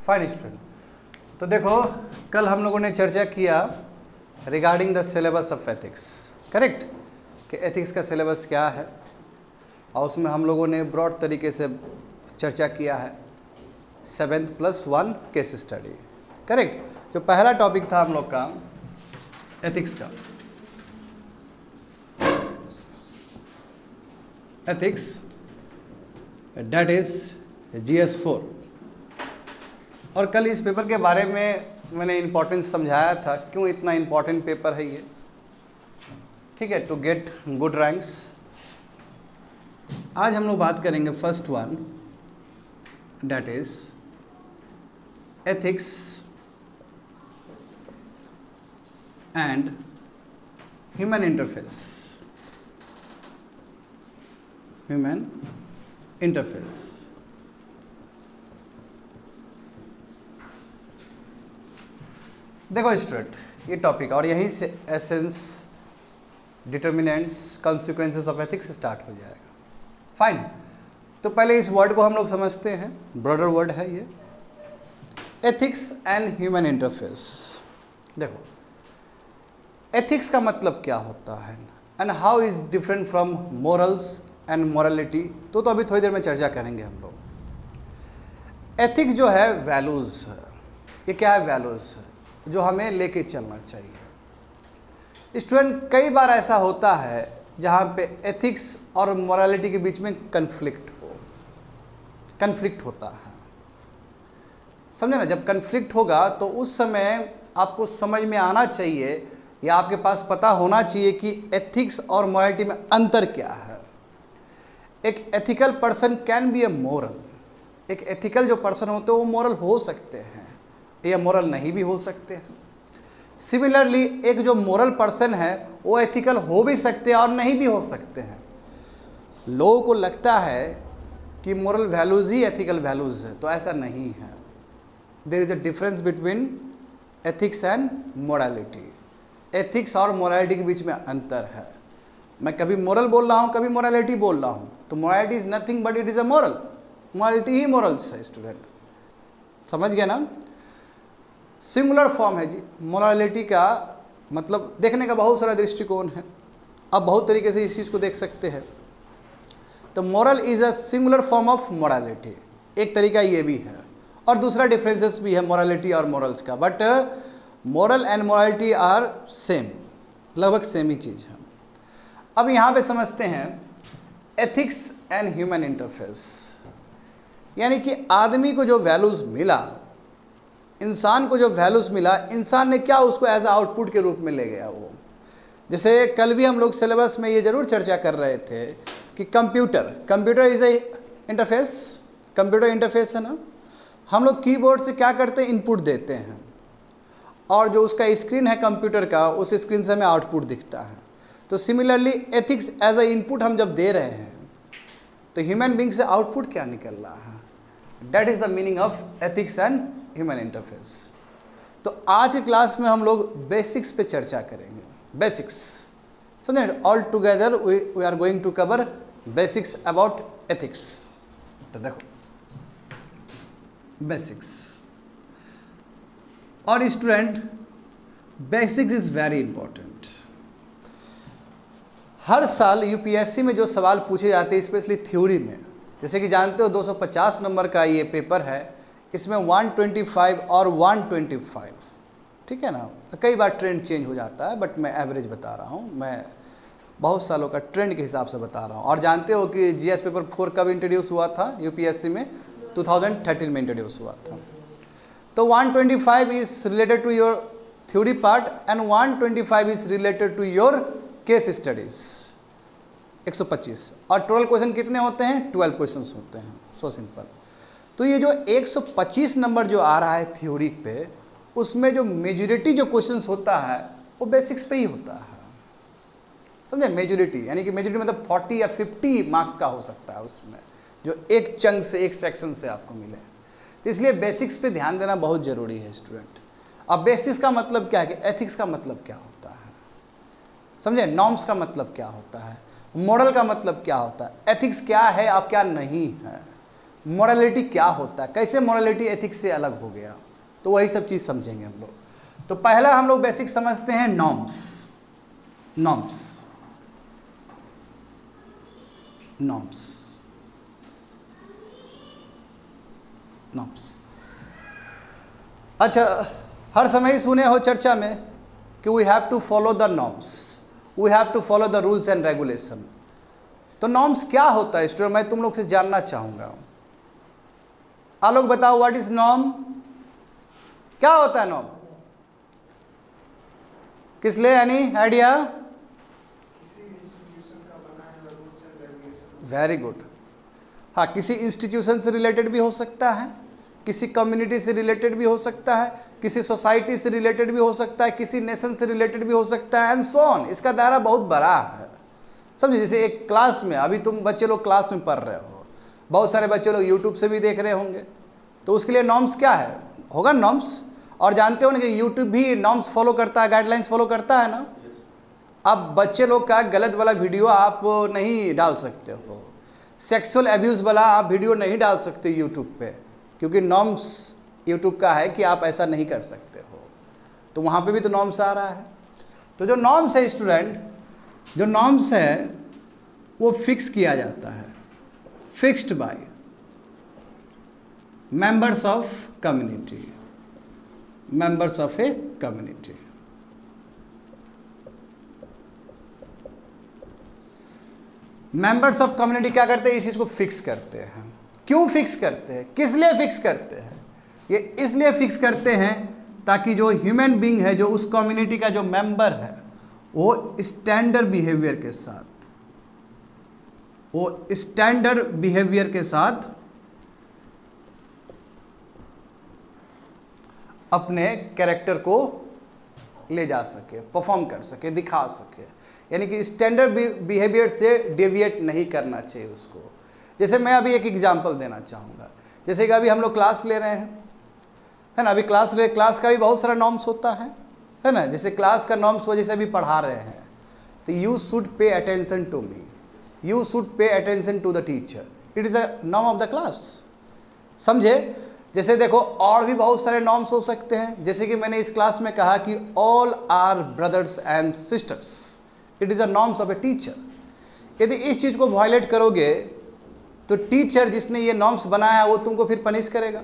Fine student. तो देखो, कल हम लोगों ने चर्चा किया regarding the syllabus of ethics, correct, कि एथिक्स का सिलेबस क्या है, और उसमें हम लोगों ने ब्रॉड तरीके से चर्चा किया है 7+1 केस स्टडी, करेक्ट। जो पहला टॉपिक था हम लोग का एथिक्स का, एथिक्स डेट इज GS4। और कल इस पेपर के बारे में मैंने इम्पोर्टेंस समझाया था, क्यों इतना इम्पोर्टेंट पेपर है ये, ठीक है, टू गेट गुड रैंक्स। आज हम लोग बात करेंगे first one, that is ethics and human interface. Human interface, देखो स्टूडेंट, ये टॉपिक और यहीं से essence, determinants, consequences of ethics start हो जाएगा। फाइन। तो पहले इस वर्ड को हम लोग समझते हैं, ब्रॉडर वर्ड है ये, एथिक्स एंड ह्यूमन इंटरफेस। देखो, एथिक्स का मतलब क्या होता है and how is different from morals and morality, तो अभी थोड़ी देर में चर्चा करेंगे हम लोग। एथिक्स जो है वैल्यूज़ है, ये क्या है, वैल्यूज़ है जो हमें लेके चलना चाहिए। स्टूडेंट, कई बार ऐसा होता है जहाँ पे एथिक्स और मोरालिटी के बीच में कन्फ्लिक्ट होता है, समझे ना। जब कन्फ्लिक्ट होगा तो उस समय आपको समझ में आना चाहिए या आपके पास पता होना चाहिए कि एथिक्स और मोरालिटी में अंतर क्या है। एक ethical person can be A moral, एक एथिकल जो पर्सन होते हैं वो मोरल हो सकते हैं या मोरल नहीं भी हो सकते हैं। सिमिलरली एक जो मोरल पर्सन है वो एथिकल हो भी सकते हैं और नहीं भी हो सकते हैं। लोगों को लगता है कि मोरल वैल्यूज़ ही एथिकल वैल्यूज़ है, तो ऐसा नहीं है। There is a difference between ethics and morality. Ethics और मोरालिटी के बीच में अंतर है। मैं कभी मोरल बोल रहा हूँ, कभी मोरालिटी बोल रहा हूँ, तो morality is nothing but it is a moral, morality he morals है। स्टूडेंट समझ गए ना, सिंगुलर फॉर्म है जी। मोरालिटी का मतलब देखने का बहुत सारा दृष्टिकोण है, आप बहुत तरीके से इस चीज़ को देख सकते हैं। तो moral is a singular form of morality, एक तरीका ये भी है। और दूसरा डिफरेंसेस भी है मोरालिटी और मोरल्स का, but moral and morality are same, लगभग सेम ही चीज़ है। अब यहाँ पे समझते हैं एथिक्स एंड ह्यूमन इंटरफेस, यानी कि आदमी को जो वैल्यूज़ मिला, इंसान को जो वैल्यूज़ मिला, इंसान ने क्या उसको एज अ आउटपुट के रूप में ले गया। वो जैसे कल भी हम लोग सिलेबस में ये ज़रूर चर्चा कर रहे थे कि computer is a interface, computer interface है ना। हम लोग कीबोर्ड से क्या करते हैं, इनपुट देते हैं, और जो उसका स्क्रीन है कंप्यूटर का, उस स्क्रीन से हमें आउटपुट दिखता है। तो similarly ethics as a input हम जब दे रहे हैं, तो ह्यूमन बीइंग से आउटपुट क्या निकल रहा है, that is the meaning of ethics and human interface. तो आज की क्लास में हम लोग बेसिक्स पे चर्चा करेंगे। बेसिक्स समझे, all together we are going to cover basics about ethics. तो देखो बेसिक्स, और student basics is very important. हर साल यूपीएससी में जो सवाल पूछे जाते हैं, स्पेशली थ्योरी में, जैसे कि जानते हो 250 नंबर का ये पेपर है, इसमें 125 और 125, ठीक है ना। कई बार ट्रेंड चेंज हो जाता है, बट मैं एवरेज बता रहा हूँ, मैं बहुत सालों का ट्रेंड के हिसाब से बता रहा हूँ। और जानते हो कि जीएस पेपर 4 कब इंट्रोड्यूस हुआ था यूपीएससी में, 2013 में इंट्रोड्यूस हुआ था। तो 125 is related to your theory part and 125 is related to your case studies, 125। और टोटल क्वेश्चन कितने होते हैं, 12 क्वेश्चन होते हैं, सो सिंपल। तो ये जो 125 नंबर जो आ रहा है थ्योरी पे, उसमें जो मेजॉरिटी जो क्वेश्चंस होता है वो बेसिक्स पे ही होता है, समझे। मेजॉरिटी यानी कि मेजॉरिटी मतलब 40 या 50 मार्क्स का हो सकता है उसमें, जो एक चंक से, एक सेक्शन से आपको मिले। तो इसलिए बेसिक्स पे ध्यान देना बहुत ज़रूरी है स्टूडेंट। अब बेसिक्स का मतलब क्या है कि एथिक्स का मतलब क्या होता है, समझे। नॉर्म्स का मतलब क्या होता है, मॉडल का मतलब क्या होता है, एथिक्स क्या है अब क्या नहीं है, मोरालिटी क्या होता है, कैसे मोरालिटी एथिक्स से अलग हो गया, तो वही सब चीज़ समझेंगे हम लोग। तो पहला हम लोग बेसिक समझते हैं नॉर्म्स। नॉर्म्स नॉर्म्स नॉर्म्स अच्छा, हर समय ही सुने हो चर्चा में कि we have to follow the norms, we have to follow the rules and regulation. तो नॉर्म्स क्या होता है स्टूडेंट, मैं तुम लोग से जानना चाहूँगा। आप लोग बताओ व्हाट इज नॉर्म, क्या होता है नॉर्म? किस लिए, एनी आइडिया? Very good. हाँ, किसी इंस्टीट्यूशन से रिलेटेड भी हो सकता है, किसी कम्युनिटी से रिलेटेड भी हो सकता है, किसी सोसाइटी से रिलेटेड भी हो सकता है, किसी नेशन से रिलेटेड भी हो सकता है, एंड सो ऑन। इसका दायरा बहुत बड़ा है, समझे। जैसे एक क्लास में, अभी तुम बच्चे लोग क्लास में पढ़ रहे हो, बहुत सारे बच्चे लोग यूट्यूब से भी देख रहे होंगे, तो उसके लिए नॉर्म्स क्या है, होगा नॉर्म्स। और जानते हो ना कि यूट्यूब भी नॉर्म्स फॉलो करता है, गाइडलाइंस फॉलो करता है ना। अब बच्चे लोग का गलत वाला वीडियो आप नहीं डाल सकते हो, सेक्सुअल एब्यूज़ वाला आप वीडियो नहीं डाल सकते यूट्यूब पे, क्योंकि नॉर्म्स यूट्यूब का है कि आप ऐसा नहीं कर सकते हो। तो वहाँ पे भी तो नॉर्म्स आ रहा है। तो जो नॉर्म्स है स्टूडेंट, जो नॉर्म्स है वो फिक्स किया जाता है, fixed bye members of community, members of a community. Members of community क्या करते हैं, इस चीज़ को फिक्स करते हैं। क्यों फिक्स करते हैं, किस लिए फिक्स करते हैं? ये इसलिए फिक्स करते हैं ताकि जो ह्यूमन बीइंग है, जो उस कम्युनिटी का जो मेंबर है, वो स्टैंडर्ड बिहेवियर के साथ, वो स्टैंडर्ड बिहेवियर के साथ अपने कैरेक्टर को ले जा सके, परफॉर्म कर सके, दिखा सके। यानी कि स्टैंडर्ड बिहेवियर से डेविएट नहीं करना चाहिए उसको। जैसे मैं अभी एक एग्जांपल देना चाहूँगा, जैसे कि अभी हम लोग क्लास ले रहे हैं, है ना। अभी क्लास का भी बहुत सारा नॉर्म्स होता है ना। जैसे क्लास का नॉर्म्स वजह से अभी पढ़ा रहे हैं, तो you should pay attention to me, you should pay attention to the teacher, it is a norm of the class, समझे। जैसे देखो और भी बहुत सारे नॉर्म्स हो सकते हैं, जैसे कि मैंने इस क्लास में कहा कि all are brothers and sisters, it is a norms of a teacher. यदि इस चीज़ को वायलेट करोगे तो टीचर जिसने ये नॉर्म्स बनाया वो तुमको फिर पनिश करेगा।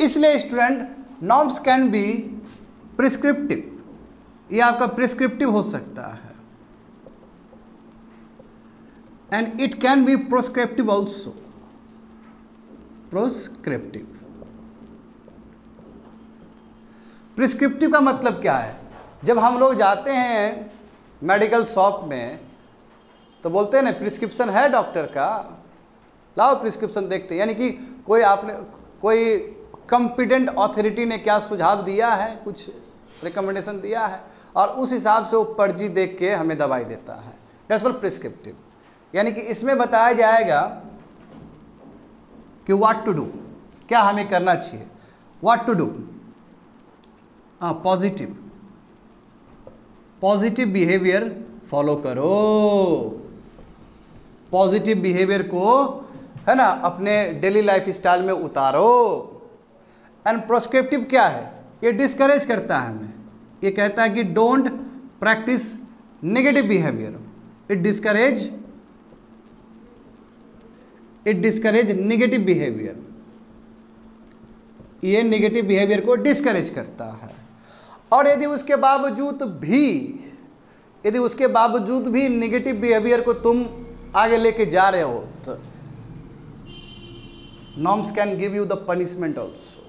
इसलिए student, norms can be prescriptive, ये आपका प्रिस्क्रिप्टिव हो सकता है, and it can be proscriptive also. Proscriptive, prescriptive का मतलब क्या है? जब हम लोग जाते हैं मेडिकल शॉप में तो बोलते हैं ना, प्रिस्क्रिप्शन है डॉक्टर का, लाओ प्रिस्क्रिप्शन देखते हैं। यानी कि कोई कॉम्पिटेंट अथॉरिटी ने क्या सुझाव दिया है, कुछ रिकमेंडेशन दिया है, और उस हिसाब से वो पर्ची देख के हमें दवाई देता है, दैट्स कॉल्ड प्रिस्क्रिप्टिव। यानी कि इसमें बताया जाएगा कि व्हाट टू डू, क्या हमें करना चाहिए, what to do. Positive, positive behaviour follow करो, पॉजिटिव बिहेवियर को, है ना, अपने डेली लाइफ स्टाइल में उतारो। एंड प्रोस्क्रिप्टिव क्या है, ये डिस्करेज करता है हमें, ये कहता है कि don't practice negative behaviour, it discourage negative behaviour, ये नेगेटिव बिहेवियर को डिस्करेज करता है। और यदि उसके बावजूद भी नेगेटिव बिहेवियर को तुम आगे लेके जा रहे हो, तो norms can give you the punishment also.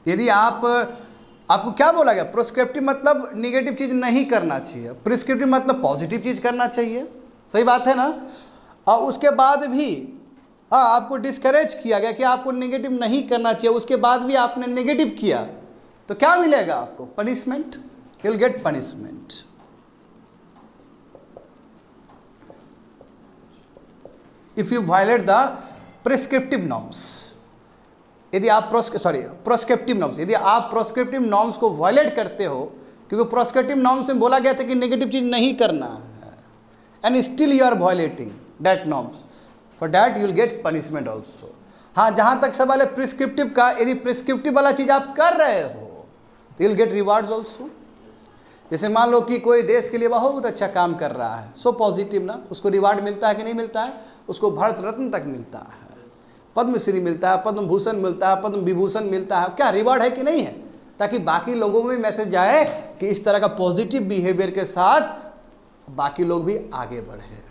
यदि आपको क्या बोला गया, प्रोस्क्रिप्टिव मतलब नेगेटिव चीज़ नहीं करना चाहिए, प्रिस्क्रिप्टिव मतलब पॉजिटिव चीज़ करना चाहिए, सही बात है ना। और उसके बाद भी आपको डिस्करेज किया गया कि आपको नेगेटिव नहीं करना चाहिए, उसके बाद भी आपने नेगेटिव किया, तो क्या मिलेगा आपको, punishment, you will get punishment. If you violate the prescriptive norms, यदि आप प्रोस्क्रिप्टिव नॉर्म्स, यदि आप प्रोस्क्रिप्टिव नॉर्म्स को वायलेट करते हो, क्योंकि प्रोस्क्रिप्टिव नॉर्म्स में बोला गया था कि नेगेटिव चीज़ नहीं करना है, and still you are violating that norms, for that you will get punishment also. हाँ, जहाँ तक सवाल है प्रिस्क्रिप्टिव का, यदि प्रिस्क्रिप्टिव वाला चीज़ आप कर रहे हो तो you will gate rewards also. जैसे मान लो कि कोई देश के लिए बहुत अच्छा काम कर रहा है, सो पॉजिटिव ना, उसको रिवार्ड मिलता है कि नहीं मिलता है? उसको भारत रत्न तक मिलता है, पद्मश्री मिलता है, पद्म भूषण मिलता है, पद्म विभूषण मिलता है। क्या रिवार्ड है कि नहीं है? ताकि बाकी लोगों में मैसेज जाए कि इस तरह का पॉजिटिव बिहेवियर के साथ बाकी लोग भी आगे बढ़े।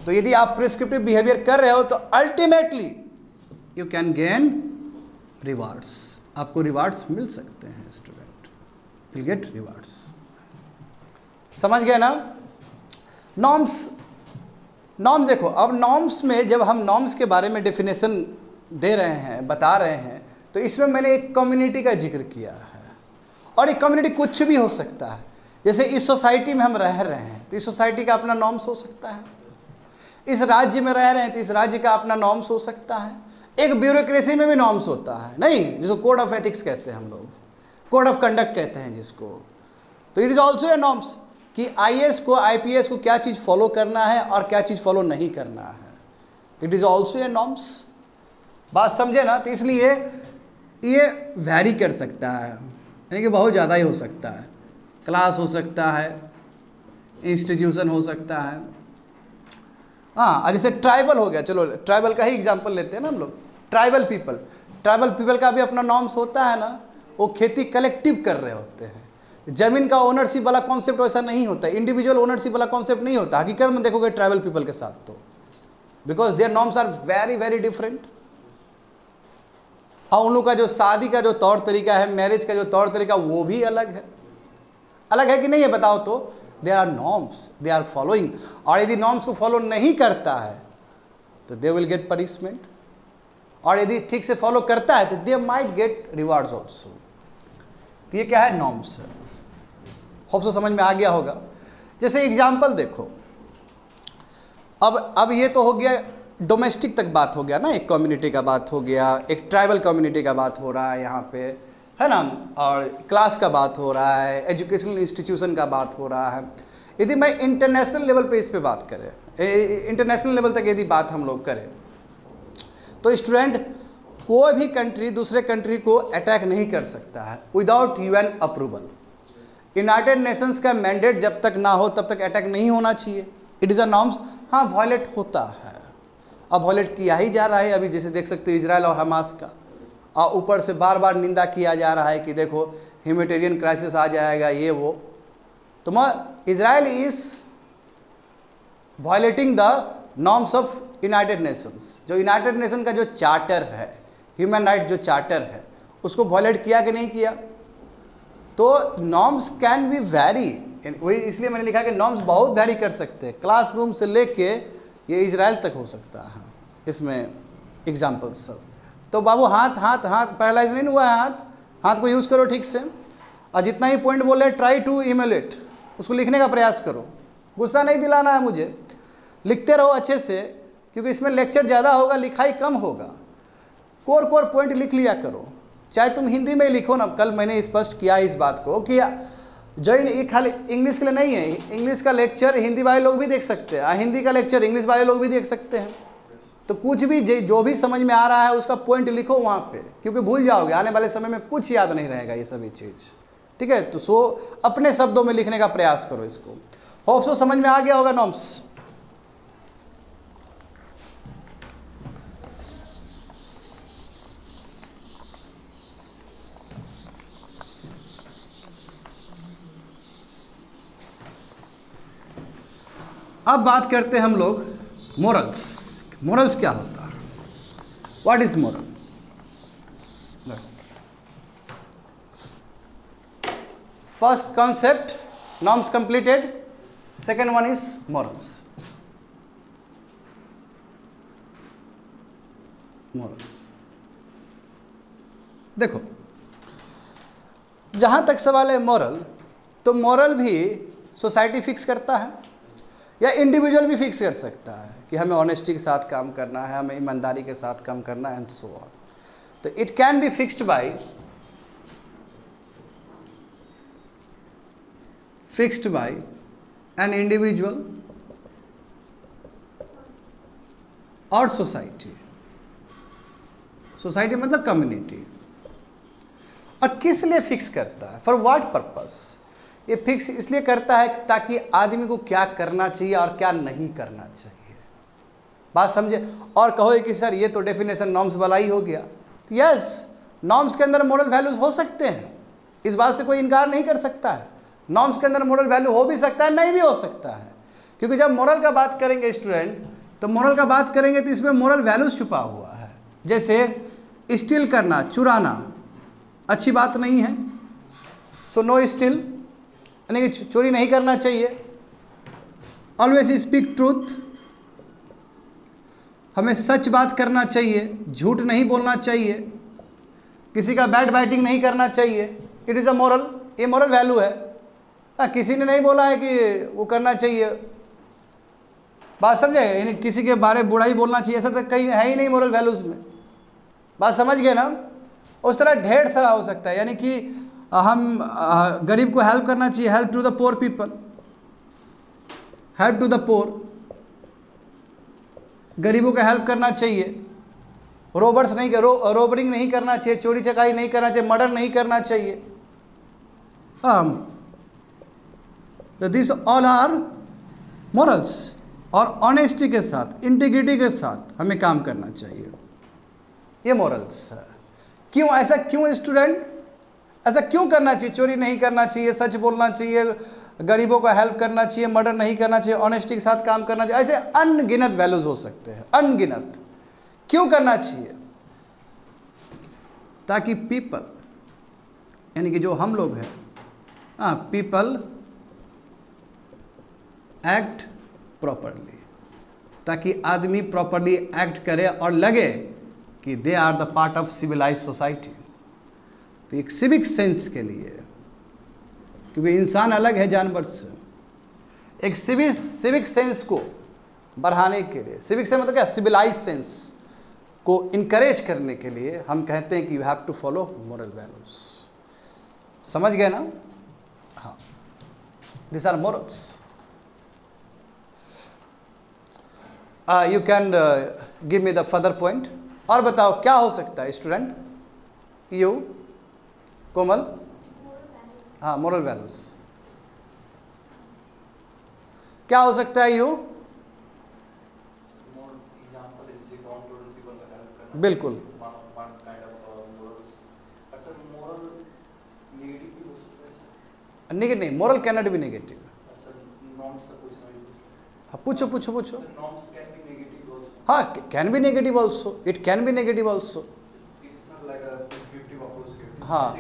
तो यदि आप प्रिस्क्रिप्टिव बिहेवियर कर रहे हो तो ultimately you can gain rewards, आपको रिवार्ड्स मिल सकते हैं स्टूडेंट, विल गेट रिवार्ड्स। समझ गए ना? नॉर्म्स देखो, अब नॉर्म्स में जब हम नॉर्म्स के बारे में डेफिनेशन दे रहे हैं, बता रहे हैं, तो इसमें मैंने एक कम्युनिटी का जिक्र किया है। और एक कम्युनिटी कुछ भी हो सकता है। जैसे इस सोसाइटी में हम रह रहे हैं तो इस सोसाइटी का अपना नॉर्म्स हो सकता है। इस राज्य में रह रहे हैं तो इस राज्य का अपना नॉर्म्स हो सकता है। एक ब्यूरोक्रेसी में भी नॉर्म्स होता है, नहीं, जिसको कोड ऑफ एथिक्स कहते हैं हम लोग, कोड ऑफ कंडक्ट कहते हैं जिसको। तो it is also a norms कि आईएएस को, आईपीएस को क्या चीज़ फॉलो करना है और क्या चीज़ फॉलो नहीं करना है। It is also a norms. बात समझे ना? तो इसलिए ये वैरी कर सकता है, यानी कि बहुत ज़्यादा ही हो सकता है। क्लास हो सकता है, इंस्टीट्यूशन हो सकता है। हाँ, जैसे ट्राइबल हो गया, चलो ट्राइबल का ही एग्जांपल लेते हैं ना हम लोग। ट्राइबल पीपल का भी अपना नॉर्म्स होता है ना। वो खेती कलेक्टिव कर रहे होते हैं। ज़मीन का ओनरशिप वाला कॉन्सेप्ट वैसा नहीं होता, इंडिविजुअल ओनरशिप वाला कॉन्सेप्ट नहीं होता हकीकत में देखोगे ट्राइबल पीपल के साथ तो, because their norms are very very different. और उन लोगों का जो शादी का जो तौर तरीका है, मैरिज का जो तौर तरीका, वो भी अलग है कि नहीं है? बताओ तो। There are norms, they are following. और यदि नॉर्म्स को फॉलो नहीं करता है तो दे विल गेट पनिशमेंट, और यदि ठीक से फॉलो करता है तो they might get rewards also. ये क्या है? नॉर्म्स। होप सो समझ में आ गया होगा। जैसे एग्जाम्पल देखो, अब ये तो हो गया डोमेस्टिक तक बात हो गया ना, एक कम्युनिटी का बात हो गया, एक ट्राइबल कम्युनिटी का बात हो रहा है यहाँ पे, है ना, और क्लास का बात हो रहा है, एजुकेशनल इंस्टीट्यूशन का बात हो रहा है। यदि मैं इंटरनेशनल लेवल पे इस पे बात करें, इंटरनेशनल लेवल तक यदि बात हम लोग करें, तो स्टूडेंट कोई भी कंट्री दूसरे कंट्री को अटैक नहीं कर सकता है without UN approval. United Nations का मैंडेट जब तक ना हो तब तक अटैक नहीं होना चाहिए। It is a norms. हाँ, वॉयलेट होता है, अब वॉयलेट किया ही जा रहा है। अभी जैसे देख सकते हो इजराइल और हमास का, और ऊपर से बार बार निंदा किया जा रहा है कि देखो ह्यूमैनिटेरियन क्राइसिस आ जाएगा, ये वो। तो Israel is violating the norms of United Nations. जो यूनाइटेड नेशन का जो चार्टर है, ह्यूमन राइट्स जो चार्टर है, उसको वॉयलेट किया कि नहीं किया? तो नॉर्म्स कैन बी वैरी, वही इसलिए मैंने लिखा कि नॉर्म्स बहुत वैरी कर सकते हैं, क्लासरूम से लेके ये इजराइल तक हो सकता है। इसमें एग्जाम्पल्स सब। तो बाबू हाथ पैरालाइज नहीं हुआ है, हाथ को यूज़ करो ठीक से, और जितना ही पॉइंट बोले ट्राई टू इमुलेट, उसको लिखने का प्रयास करो। गुस्सा नहीं दिलाना है मुझे, लिखते रहो अच्छे से, क्योंकि इसमें लेक्चर ज़्यादा होगा, लिखाई कम होगा। कोर पॉइंट लिख लिया करो, चाहे तुम हिंदी में ही लिखो ना। कल मैंने स्पष्ट किया इस बात को कि जो ये खाली इंग्लिश के लिए नहीं है, इंग्लिश का लेक्चर हिंदी वाले लोग भी देख सकते हैं, हिंदी का लेक्चर इंग्लिश वाले लोग भी देख सकते हैं। तो कुछ भी जो भी समझ में आ रहा है उसका पॉइंट लिखो वहाँ पे, क्योंकि भूल जाओगे, आने वाले समय में कुछ याद नहीं रहेगा ये सभी चीज़। ठीक है, तो सो अपने शब्दों में लिखने का प्रयास करो इसको। होप सो समझ में आ गया होगा नॉर्म्स। अब बात करते हैं हम लोग मोरल्स। मोरल्स क्या होता है? What is moral? First concept norms completed, second one is morals. Morals देखो, जहां तक सवाल है मोरल, तो मोरल भी सोसाइटी फिक्स करता है या इंडिविजुअल भी फिक्स कर सकता है कि हमें ऑनेस्टी के साथ काम करना है, हमें ईमानदारी के साथ काम करना है, एंड सो ऑन। तो it can be fixed by an individual और सोसाइटी। सोसाइटी मतलब कम्युनिटी। और किस लिए फिक्स करता है? For what purpose? ये फिक्स इसलिए करता है ताकि आदमी को क्या करना चाहिए और क्या नहीं करना चाहिए। बात समझे? और कहो कि सर ये तो डेफिनेशन नॉर्म्स वाला ही हो गया। तो यस, नॉर्म्स के अंदर मोरल वैल्यूज हो सकते हैं, इस बात से कोई इनकार नहीं कर सकता है। नॉर्म्स के अंदर मोरल वैल्यू हो भी सकता है, नहीं भी हो सकता है, क्योंकि जब मोरल का बात करेंगे स्टूडेंट, तो मोरल का बात करेंगे तो इसमें मोरल वैल्यूज छुपा हुआ है। जैसे स्टील करना, चुराना अच्छी बात नहीं है, सो नो स्टील, यानी कि चोरी नहीं करना चाहिए। ऑलवेज स्पीक ट्रूथ, हमें सच बात करना चाहिए, झूठ नहीं बोलना चाहिए, किसी का बैड बाइटिंग नहीं करना चाहिए। इट इज़ अ मोरल, ये मोरल वैल्यू है। किसी ने नहीं बोला है कि वो करना चाहिए, बात समझे? यानी किसी के बारे में बुराई बोलना चाहिए, ऐसा तो कहीं है ही नहीं मोरल वैल्यूज़ में। बात समझ गए ना? उस तरह ढेर सारा हो सकता है, यानी कि हम गरीब को हेल्प करना चाहिए, help to the poor people, help to the poor, गरीबों का हेल्प करना चाहिए। रोबर्स नहीं रोबरिंग नहीं करना चाहिए, चोरी चकारी नहीं करना चाहिए, मर्डर नहीं करना चाहिए। This all are morals. और ऑनेस्टी के साथ, इंटीग्रिटी के साथ हमें काम करना चाहिए, ये मॉरल्स है। क्यों ऐसा? क्यों स्टूडेंट ऐसा क्यों करना चाहिए? चोरी नहीं करना चाहिए, सच बोलना चाहिए, गरीबों का हेल्प करना चाहिए, मर्डर नहीं करना चाहिए, ऑनेस्टी के साथ काम करना चाहिए, ऐसे अनगिनत वैल्यूज हो सकते हैं, अनगिनत। क्यों करना चाहिए? ताकि पीपल, यानी कि जो हम लोग हैं, पीपल एक्ट प्रॉपरली, ताकि आदमी प्रॉपरली एक्ट करे और लगे कि they are the part of civilise society. तो एक सिविक सेंस के लिए, क्योंकि इंसान अलग है जानवर से, एक सिविक सेंस को बढ़ाने के लिए, सिविक सेंस मतलब क्या? सिविलाइज सेंस को इनकरेज करने के लिए हम कहते हैं कि you have to follow moral values. समझ गए ना? हाँ, this are morals. You can give me the further point. और बताओ क्या हो सकता है स्टूडेंट? यू कोमल? हाँ, मोरल वैल्यूज क्या हो सकता है? यू बिल्कुल नेगेटिव नहीं, moral can not be negative. पूछो पूछो पूछो। हाँ, can be negative also, it can B negative also. हाँ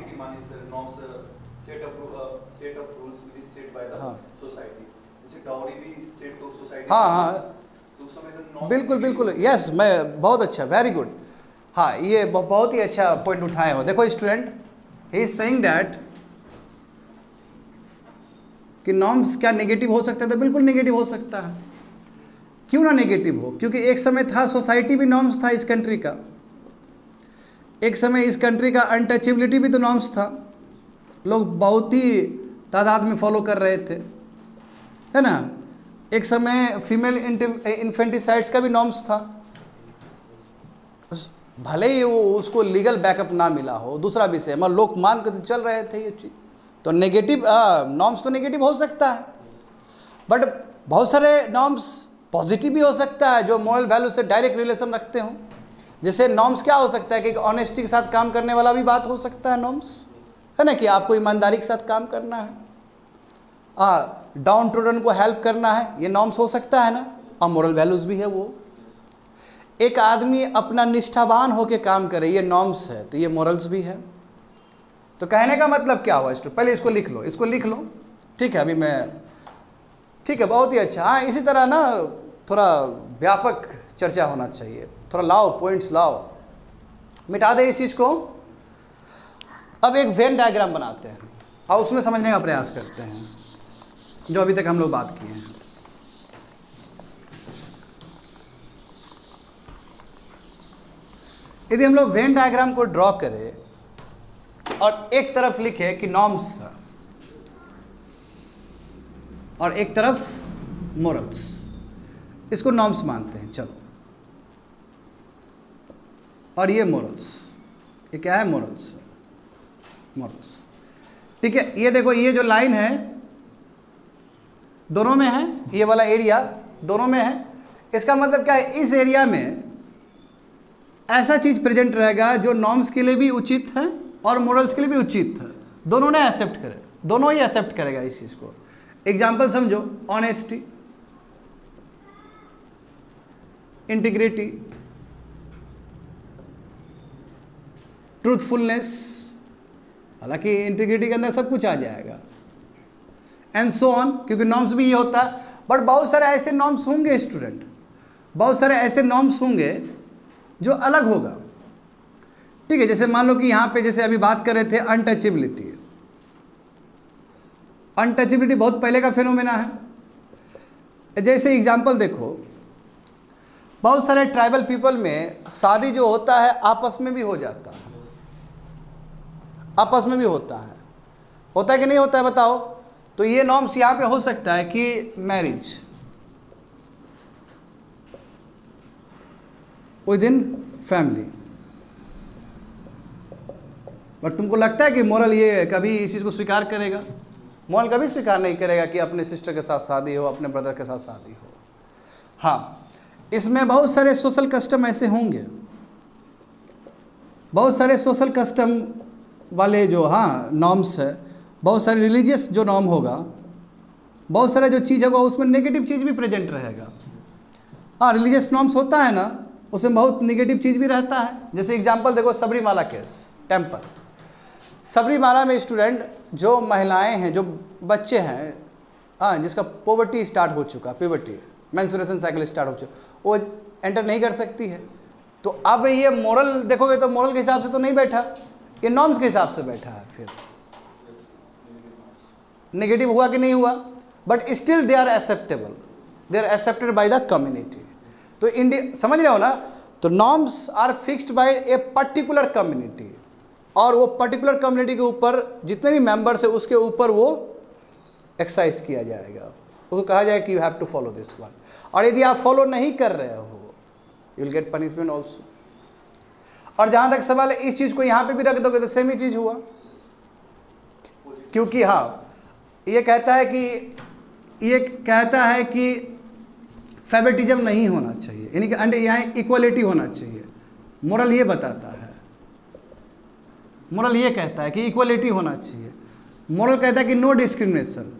हाँ हाँ बिल्कुल बिल्कुल, यस, मैं बहुत अच्छा, वेरी गुड। हाँ, ये बहुत ही अच्छा पॉइंट उठाए हो। देखो student, he is saying that कि नॉर्म्स क्या नेगेटिव हो सकता है? तो बिल्कुल नेगेटिव हो सकता है। क्यों ना नेगेटिव हो? क्योंकि एक समय था सोसाइटी भी नॉर्म्स था इस कंट्री का, एक समय इस कंट्री का अनटचेबिलिटी भी तो नॉर्म्स था, लोग बहुत ही तादाद में फॉलो कर रहे थे, है ना? एक समय फीमेल इन्फेंटिसाइड्स का भी नॉर्म्स था, भले ही वो उसको लीगल बैकअप ना मिला हो, दूसरा विषय, मगर लोग मान कर चल रहे थे ये चीज़। तो नेगेटिव नॉर्म्स तो नेगेटिव हो सकता है, बट बहुत सारे नॉर्म्स पॉजिटिव भी हो सकता है जो मोरल वैल्यू से डायरेक्ट रिलेशन रखते हों। जैसे नॉर्म्स क्या हो सकता है कि ऑनेस्टी के साथ काम करने वाला भी बात हो सकता है नॉर्म्स, है ना, कि आपको ईमानदारी के साथ काम करना है, डाउन ट्रोडन को हेल्प करना है, ये नॉर्म्स हो सकता है ना, और मोरल वैल्यूज़ भी है वो। एक आदमी अपना निष्ठावान होकर काम करे, ये नॉर्म्स है, तो ये मोरल्स भी है। तो कहने का मतलब क्या हुआ? पहले इसको लिख लो, इसको लिख लो, ठीक है? अभी मैं, ठीक है, बहुत ही अच्छा। हाँ, इसी तरह ना थोड़ा व्यापक चर्चा होना चाहिए, थोड़ा लाओ पॉइंट्स लाओ, मिटा दे इस चीज़ को। अब एक वेन डायग्राम बनाते हैं और उसमें समझने का प्रयास करते हैं जो अभी तक हम लोग बात किए हैं। यदि हम लोग वेन डायग्राम को ड्रॉ करें और एक तरफ लिखे कि नॉर्म्स और एक तरफ मोरल्स, इसको नॉर्म्स मानते हैं, चलो और ये मोरल्स। ये क्या है? मोरल्स। मोरल्स, ठीक है। ये देखो, ये जो लाइन है दोनों में है, ये वाला एरिया दोनों में है। इसका मतलब क्या है? इस एरिया में ऐसा चीज प्रेजेंट रहेगा जो नॉर्म्स के लिए भी उचित है और मोरल्स के लिए भी उचित है। दोनों ने एक्सेप्ट करे, दोनों ही एक्सेप्ट करेगा इस चीज को। एग्जाम्पल समझो, ऑनेस्टी, इंटीग्रिटी, ट्रूथफुलनेस, हालांकि इंटीग्रिटी के अंदर सब कुछ आ जाएगा, एंड सो ऑन, क्योंकि नॉर्म्स भी ये होता है। बट बहुत सारे ऐसे नॉर्म्स होंगे स्टूडेंट, बहुत सारे ऐसे नॉर्म्स होंगे जो अलग होगा, ठीक है। जैसे मान लो कि यहाँ पे जैसे अभी बात कर रहे थे अनटचेबिलिटी। अनटचेबिलिटी बहुत पहले का फिनोमेना है। जैसे एग्जाम्पल देखो, बहुत सारे ट्राइबल पीपल में शादी जो होता है आपस में भी हो जाता है, आपस में भी होता है कि नहीं होता है बताओ? तो ये नॉर्म्स यहाँ पे हो सकता है कि marriage with in family. But तुमको लगता है कि मोरल ये कभी इस चीज़ को स्वीकार करेगा? मोरल कभी स्वीकार नहीं करेगा कि अपने सिस्टर के साथ शादी हो, अपने ब्रदर के साथ शादी हो। हाँ, इसमें बहुत सारे सोशल कस्टम ऐसे होंगे, बहुत सारे सोशल कस्टम वाले जो नॉर्म्स है, बहुत सारे रिलीजियस जो नॉर्म होगा, बहुत सारा जो चीज़ होगा उसमें नेगेटिव चीज़ भी प्रेजेंट रहेगा। हाँ, रिलीजियस नॉर्म्स होता है ना, उसमें बहुत नेगेटिव चीज़ भी रहता है। जैसे एग्जांपल देखो, सबरीमाला केस, टेम्पल। सबरीमाला में स्टूडेंट जो महिलाएं हैं, जो बच्चे हैं, जिसका पोवर्टी स्टार्ट हो चुका, प्यूबर्टी, मेंस्ट्रुएशन साइकिल स्टार्ट हो चुका, वो एंटर नहीं कर सकती है। तो अब ये मोरल देखोगे तो मोरल के हिसाब से तो नहीं बैठा, ये नॉर्म्स के हिसाब से बैठा है। फिर नेगेटिव हुआ कि नहीं हुआ? But still they are acceptable, they are accepted by the community. तो इंडिया, समझ रहे हो ना? तो norms are fixed by a particular community, और वो पर्टिकुलर कम्युनिटी के ऊपर जितने भी मेंबर्स है उसके ऊपर वो एक्सरसाइज किया जाएगा। उसको कहा जाएगा कि you have to follow this one, और यदि आप फॉलो नहीं कर रहे हो you will get punishment also. और जहाँ तक सवाल है, इस चीज़ को यहाँ पे भी रख दोगे तो सेम ही चीज़ हुआ, क्योंकि ये कहता है कि फेवरेटिज्म नहीं होना चाहिए, यानी कि यहाँ इक्वलिटी होना चाहिए। मोरल ये बताता है, मोरल ये कहता है कि इक्वलिटी होना चाहिए। मोरल कहता है कि नो डिस्क्रिमिनेशन,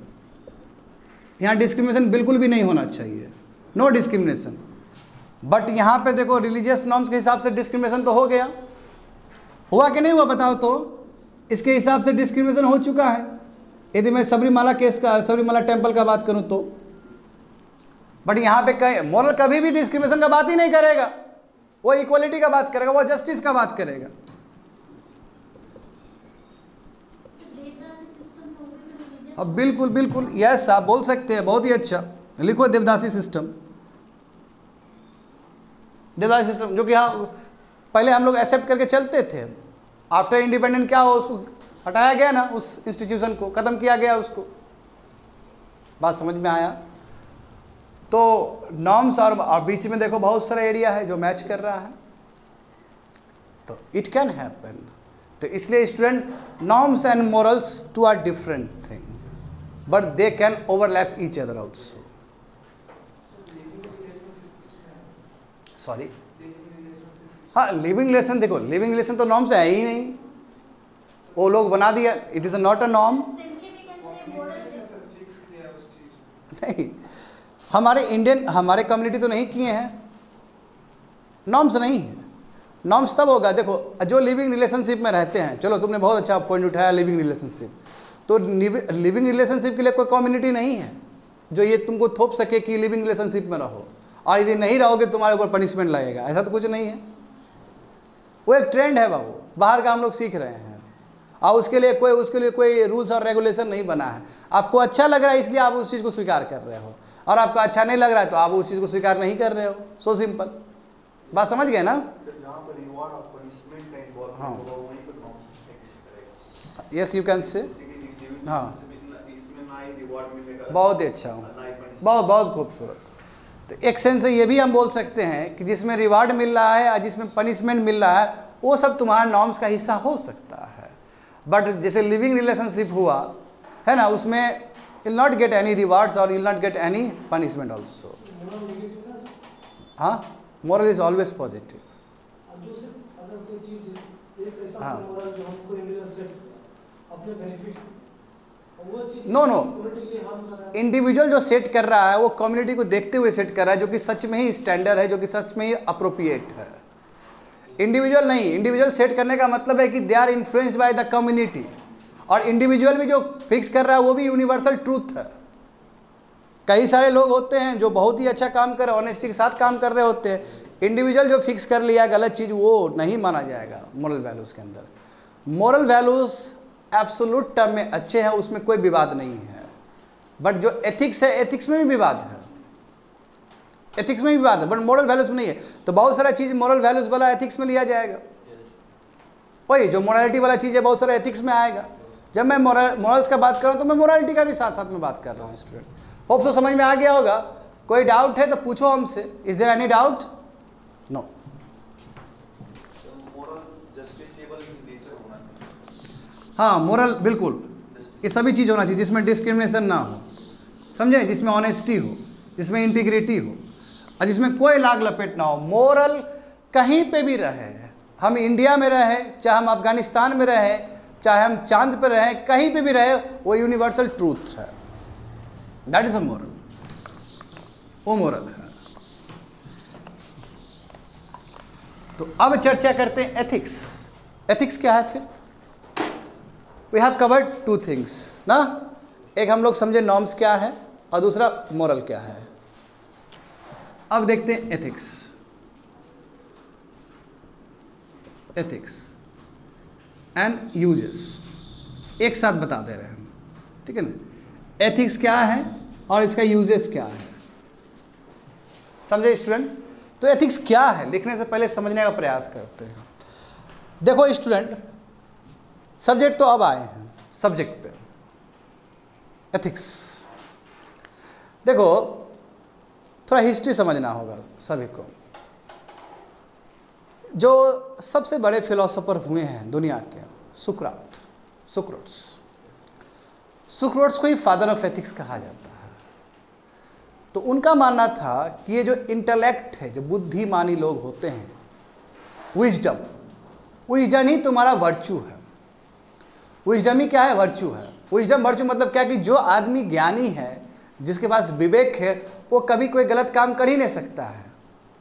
यहाँ डिस्क्रिमिनेशन बिल्कुल भी नहीं होना चाहिए, नो डिस्क्रिमिनेशन। बट यहाँ पे देखो, रिलीजियस नॉर्म्स के हिसाब से डिस्क्रिमिनेशन तो हो गया, हुआ कि नहीं हुआ बताओ? तो इसके हिसाब से डिस्क्रिमिनेशन हो चुका है। यदि मैं सबरीमाला केस का, सबरीमाला टेम्पल का बात करूँ तो, बट यहाँ पे कहीं मोरल कभी भी डिस्क्रिमिनेशन का बात ही नहीं करेगा, वो इक्वलिटी का बात करेगा, वो जस्टिस का बात करेगा। अब बिल्कुल बिल्कुल यस, आप बोल सकते हैं, बहुत ही अच्छा। लिखो देवदासी सिस्टम, देवदासी सिस्टम, जो कि पहले हम लोग एक्सेप्ट करके चलते थे। आफ्टर इंडिपेंडेंट क्या हो, उसको हटाया गया ना, उस इंस्टीट्यूशन को ख़त्म किया गया उसको। बात समझ में आया? तो नॉर्म्स और बीच में देखो बहुत सारा एरिया है जो मैच कर रहा है, तो इट कैन हैपन। तो इसलिए student, norms and morals two are different thing, but they can overlap each other also. Sorry, हाँ, लिविंग रिलेशन देखो, लिविंग रिलेशन तो नॉर्म्स है ही नहीं, वो लोग बना दिया, it is not a norm. नहीं, हमारे कम्युनिटी तो नहीं किए हैं, नॉर्म्स नहीं है। नॉर्म्स तब होगा, देखो जो लिविंग रिलेशनशिप में रहते हैं, चलो तुमने बहुत अच्छा पॉइंट उठाया लिविंग रिलेशनशिप, तो लिविंग रिलेशनशिप के लिए कोई कम्युनिटी नहीं है जो ये तुमको थोप सके कि लिविंग रिलेशनशिप में रहो, और यदि नहीं रहोगे तुम्हारे ऊपर पनिशमेंट लगेगा, ऐसा तो कुछ नहीं है। वो एक ट्रेंड है बाबू, बाहर का हम लोग सीख रहे हैं, और उसके लिए कोई रूल्स और रेगुलेशन नहीं बना है। आपको अच्छा लग रहा है इसलिए आप उस चीज़ को स्वीकार कर रहे हो, और आपको अच्छा नहीं लग रहा है तो आप उस चीज़ को स्वीकार नहीं कर रहे हो। सो सिंपल, बात समझ गए ना? हाँ, यस यू कैन से, हाँ, बहुत ही अच्छा, बहुत बहुत खूबसूरत। तो एक सेंस से ये भी हम बोल सकते हैं कि जिसमें रिवार्ड मिल रहा है या जिसमें पनिशमेंट मिल रहा है वो सब तुम्हारा नॉर्म्स का हिस्सा हो सकता है। बट जैसे लिविंग रिलेशनशिप हुआ है ना, उसमें will not get any rewards और will not get any punishment also. हाँ, मोरल इज ऑलवेज पॉजिटिव। हाँ, नो, इंडिविजुअल जो सेट कर रहा है वो कम्युनिटी को देखते हुए सेट कर रहा है, जो कि सच में ही स्टैंडर्ड है, जो कि सच में ही अप्रोप्रिएट है। इंडिविजुअल नहीं, इंडिविजुअल सेट करने का मतलब है कि they are influenced by the community, और इंडिविजुअल भी जो फिक्स कर रहा है वो भी यूनिवर्सल ट्रूथ है। कई सारे लोग होते हैं जो बहुत ही अच्छा काम कर रहे हैं, ऑनेस्टी के साथ काम कर रहे होते हैं। इंडिविजुअल जो फिक्स कर लिया गलत चीज़, वो नहीं माना जाएगा मोरल वैल्यूज़ के अंदर। मोरल वैल्यूज़ एब्सोल्यूट टर्म में अच्छे हैं, उसमें कोई विवाद नहीं है। बट जो एथिक्स है, एथिक्स में भी विवाद है, एथिक्स में भी विवाद है, बट मोरल वैल्यूज़ में नहीं है। तो बहुत सारा चीज़ मोरल वैल्यूज़ वाला एथिक्स में लिया जाएगा, वही जो मोरालिटी वाला चीज़ है बहुत सारा एथिक्स में आएगा। जब मैं मोरल्स का बात कर रहा हूँ तो मैं मोरालिटी का भी साथ साथ में बात कर रहा हूँ। स्टूडेंट, होप सो समझ में आ गया होगा। कोई डाउट है तो पूछो हमसे। Is there any doubt? No. हाँ, मोरल बिल्कुल ये सभी चीज़ होना चाहिए जिसमें डिस्क्रिमिनेशन ना हो, समझे, जिसमें ऑनेस्टी हो, जिसमें इंटीग्रिटी हो, और जिसमें कोई लाग लपेट ना हो। मोरल कहीं पे भी रहे, हम इंडिया में रहे, चाहे हम अफगानिस्तान में रहे, चाहे हम चांद पर रहे, कहीं पे भी रहे, वो यूनिवर्सल ट्रूथ है। दैट इज अ मोरल, वो मोरल है। तो अब चर्चा करते हैं एथिक्स। एथिक्स क्या है फिर? We have covered two things ना, एक हम लोग समझे नॉर्म्स क्या है और दूसरा मोरल क्या है। अब देखते हैं एथिक्स। एथिक्स एंड यूजेस एक साथ बता दे रहे हैं, ठीक है ना। एथिक्स क्या है और इसका यूजेस क्या है, समझे स्टूडेंट? तो एथिक्स क्या है लिखने से पहले समझने का प्रयास करते हैं। देखो स्टूडेंट, सब्जेक्ट तो अब आए हैं सब्जेक्ट पे, एथिक्स। देखो थोड़ा हिस्ट्री समझना होगा सभी को। जो सबसे बड़े फिलोसोफर हुए हैं दुनिया के, सुक्रोट्स को ही फादर ऑफ एथिक्स कहा जाता है। तो उनका मानना था कि ये जो इंटेलेक्ट है, जो बुद्धिमानी लोग होते हैं, विजडम ही तुम्हारा वर्चू है। विजडम ही क्या है? वर्चू है। विजडम वर्चू मतलब क्या कि जो आदमी ज्ञानी है, जिसके पास विवेक है, वो कभी कोई गलत काम कर ही नहीं सकता है।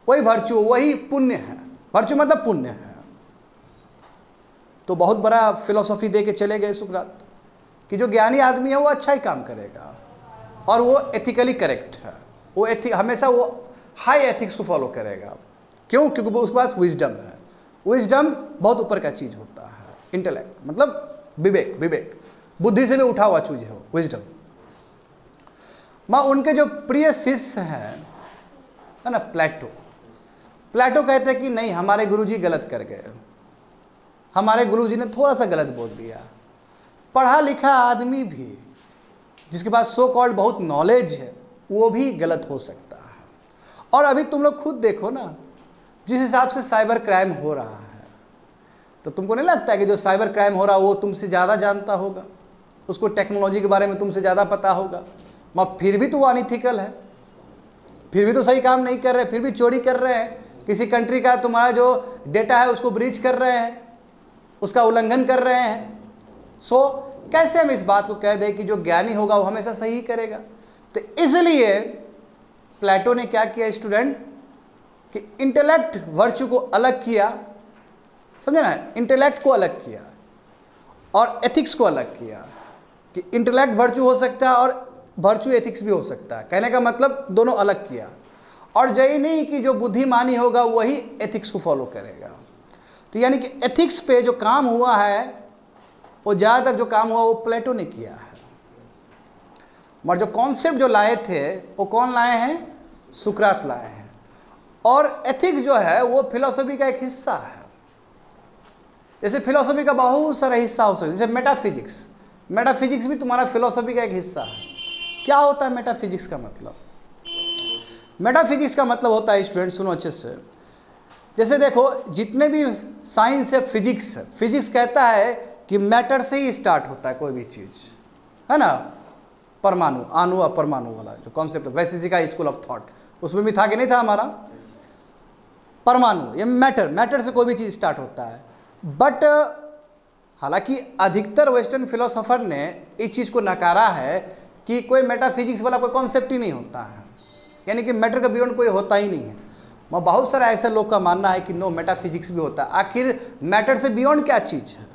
वही वर्चू, वही पुण्य है। वर्चू मतलब पुण्य है। तो बहुत बड़ा फिलॉसफी दे के चले गए सुकरात कि जो ज्ञानी आदमी है वो अच्छा ही काम करेगा और वो एथिकली करेक्ट है, वो हमेशा वो हाई एथिक्स को फॉलो करेगा। क्यों? क्योंकि उसके पास विजडम है। विजडम बहुत ऊपर का चीज़ होता है। इंटेलेक्ट मतलब विवेक, बुद्धि से भी उठा हुआ चीज है विजडम। माँ उनके जो प्रिय शिष्य हैं है ना, प्लेटो कहते हैं कि नहीं, हमारे गुरुजी गलत कर गए, हमारे गुरुजी ने थोड़ा सा गलत बोल दिया। पढ़ा लिखा आदमी भी जिसके पास सो कॉल्ड बहुत नॉलेज है, वो भी गलत हो सकता है। और अभी तुम लोग खुद देखो ना, जिस हिसाब से साइबर क्राइम हो रहा है, तो तुमको नहीं लगता है कि जो साइबर क्राइम हो रहा है वो तुमसे ज़्यादा जानता होगा, उसको टेक्नोलॉजी के बारे में तुमसे ज़्यादा पता होगा, मगर फिर भी तो वो अनइथिकल है, फिर भी तो सही काम नहीं कर रहे, फिर भी चोरी कर रहे हैं, किसी कंट्री का तुम्हारा जो डेटा है उसको ब्रीच कर रहे हैं, उसका उल्लंघन कर रहे हैं। सो कैसे हम इस बात को कह दें कि जो ज्ञानी होगा वो हमेशा सही ही करेगा? तो इसलिए प्लेटो ने क्या किया स्टूडेंट, कि इंटेलेक्ट वर्चू को अलग किया, समझे ना, इंटेलेक्ट को अलग किया और एथिक्स को अलग किया, कि इंटेलेक्ट वर्चू हो सकता है और वर्चू एथिक्स भी हो सकता है। कहने का मतलब दोनों अलग किया। और यही नहीं कि जो बुद्धिमानी होगा वही एथिक्स को फॉलो करेगा। तो यानी कि एथिक्स पे जो काम हुआ है, वो ज़्यादातर जो काम हुआ वो प्लेटो ने किया है, मगर जो कॉन्सेप्ट जो लाए थे वो कौन लाए हैं? सुकरात लाए हैं। और एथिक्स जो है वो फिलॉसफी का एक हिस्सा है। जैसे फिलॉसफी का बहुत सारा हिस्सा हो सकता है, जैसे मेटाफिजिक्स भी तुम्हारा फिलॉसफी का एक हिस्सा है। क्या होता है मेटाफिजिक्स का मतलब? मेटाफिजिक्स का मतलब होता है स्टूडेंट, सुनो अच्छे से, जैसे देखो जितने भी साइंस है, फिजिक्स है, फिजिक्स कहता है कि मैटर से ही स्टार्ट होता है कोई भी चीज़, है ना। परमाणु, अणु अपरमाणु वाला जो कॉन्सेप्ट है, वैसे का स्कूल ऑफ थॉट, उसमें भी था कि नहीं था हमारा। परमाणु ये मैटर से कोई भी चीज़ स्टार्ट होता है। बट हालांकि अधिकतर वेस्टर्न फिलोसोफर ने इस चीज़ को नकारा है कि कोई मेटाफिजिक्स वाला कोई कॉन्सेप्ट ही नहीं होता है, यानी कि मैटर का बियॉन्ड कोई होता ही नहीं है। वहाँ बहुत सारे ऐसे लोग का मानना है कि नो, मेटाफिजिक्स भी होता है। आखिर मैटर से बियॉन्ड क्या चीज़ है?